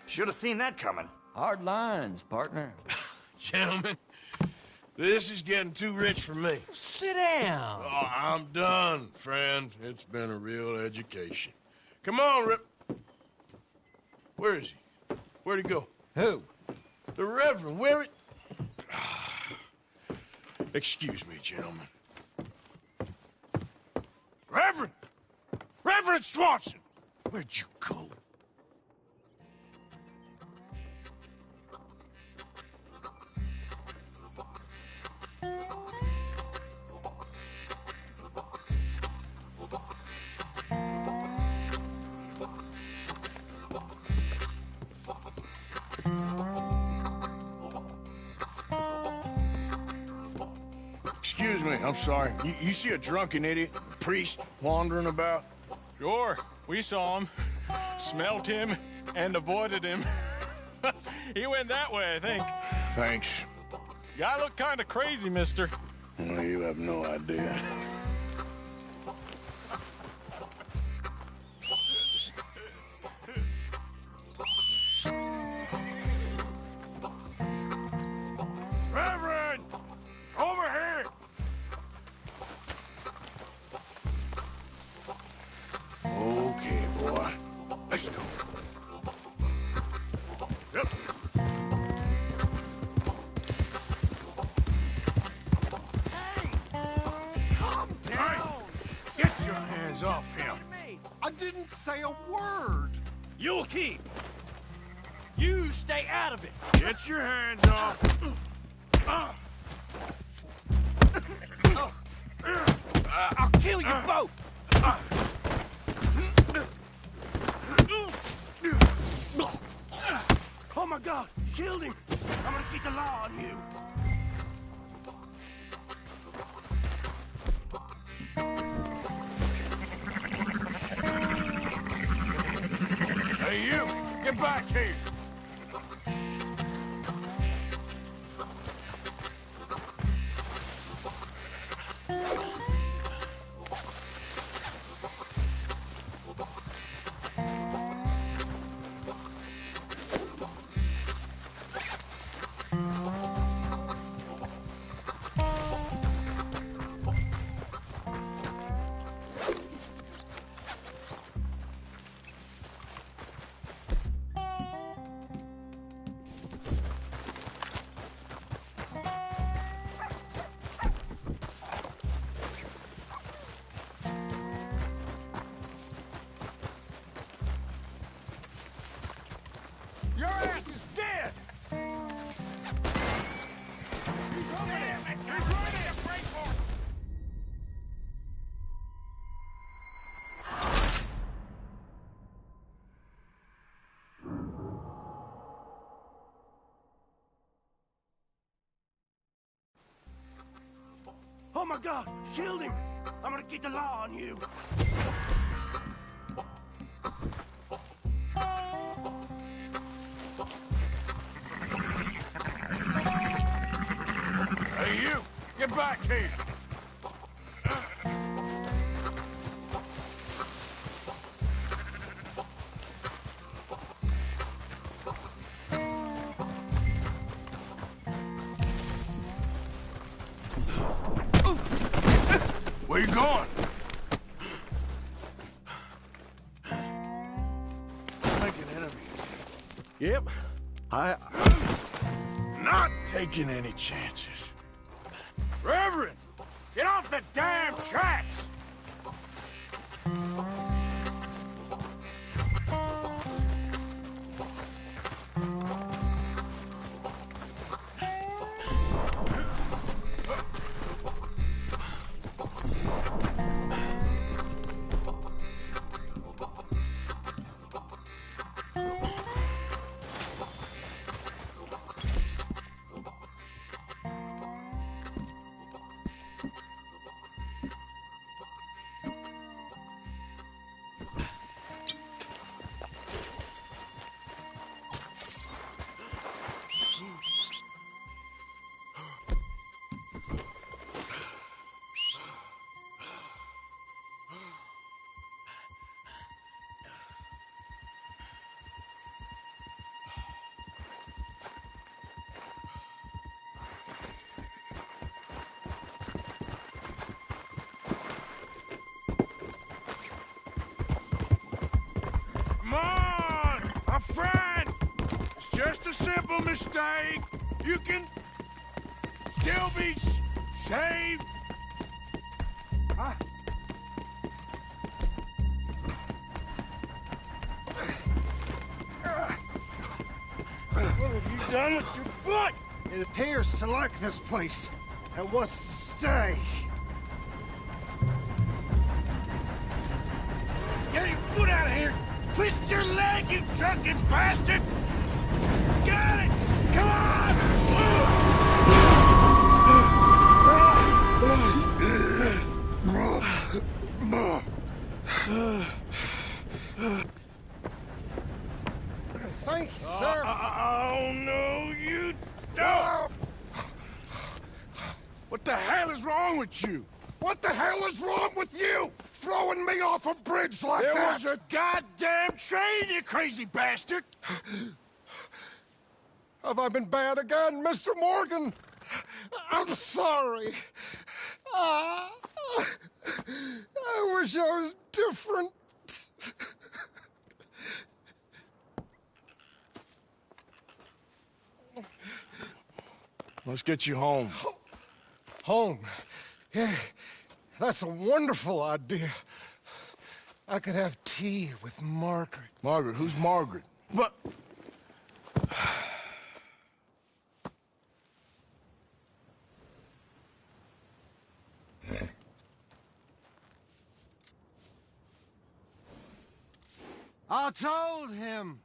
Should have seen that coming. Hard lines, partner. Gentlemen, this is getting too rich for me. Sit down. Oh, I'm done, friend. It's been a real education. Come on, Rip. Where is he? Where'd he go? Who? The Reverend. Where it... Excuse me, gentlemen. Reverend! Reverend Swanson! Where'd you go? Excuse me, I'm sorry. You see a drunken idiot, a priest, wandering about? Sure, we saw him, smelt him, and avoided him. He went that way, I think. Thanks. Guy looked kind of crazy, mister. Well, you have no idea. Reverend! Over here! Okay, boy. Let's go. Yep. Calm down! Get your hands off him. I didn't say a word! You'll keep. You stay out of it. Get your hands off. I'll kill you both. Oh my God! Killed him! I'm gonna keep the law on you! Hey, you! Get back here! Your ass is dead! Oh my God! Killed him! I'm gonna keep the law on you! Hey, you! Get back here! Where you going? Making enemies. Yep. Not taking any chances. Reverend, get off the damn tracks! Come on, my friend! It's just a simple mistake. You can still be saved. Huh? What have you done with your foot? It appears to like this place and wants to stay. Get your foot out of here! Twist your leg, you drunken bastard! Got it! Come on! Thank you, sir. Oh, no, you don't! What the hell is wrong with you? What the hell is wrong with you? Throwing me off a bridge like that? There was a goddamn train, you crazy bastard! Have I been bad again, Mr. Morgan? I'm sorry. I wish I was different. Let's get you home. Home? Yeah, that's a wonderful idea. I could have tea with Margaret. Margaret? Who's Margaret? But... I told him.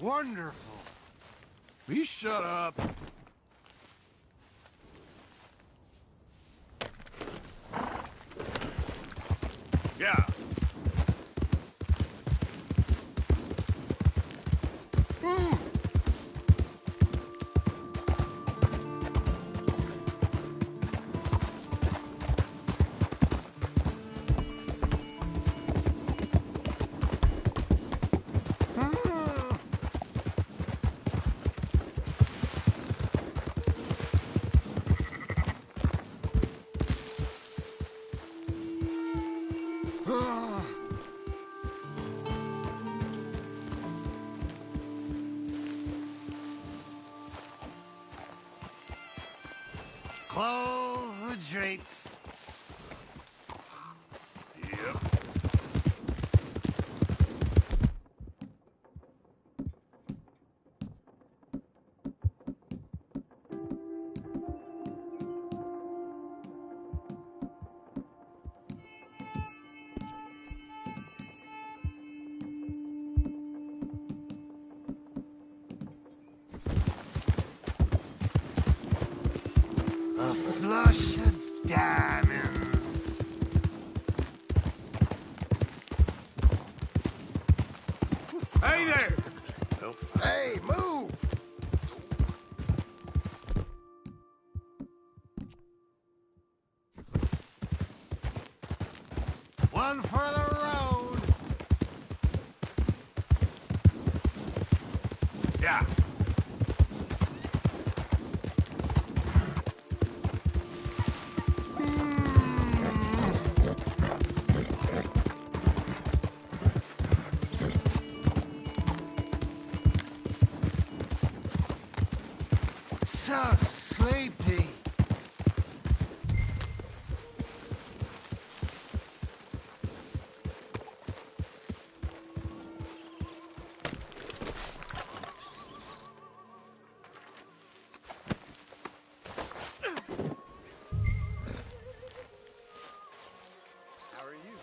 Wonderful. Will you shut up? Yeah. Close the drapes. Yep. A flush of diamonds. Hey there! Hey, move! One for the road. Yeah. So sleepy. How are you?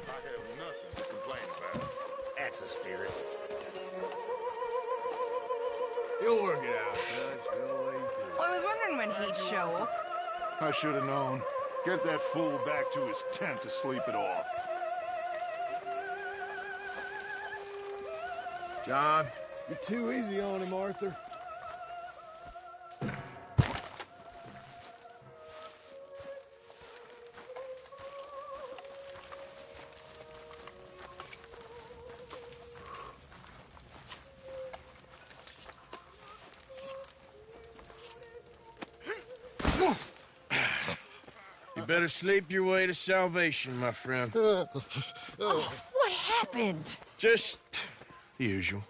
I have nothing to complain about. That's the spirit. You'll work it out, Dutch. You always do. Well, I was wondering when he'd show up. I should have known. Get that fool back to his tent to sleep it off. John, you're too easy on him, Arthur. You better sleep your way to salvation, my friend. Oh, what happened? Just the usual.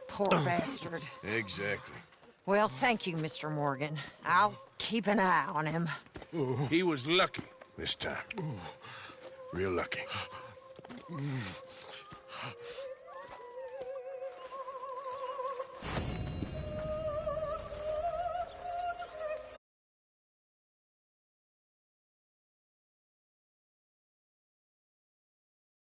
Poor bastard. Exactly. Well, thank you, Mr. Morgan. I'll keep an eye on him. He was lucky this time. Real lucky.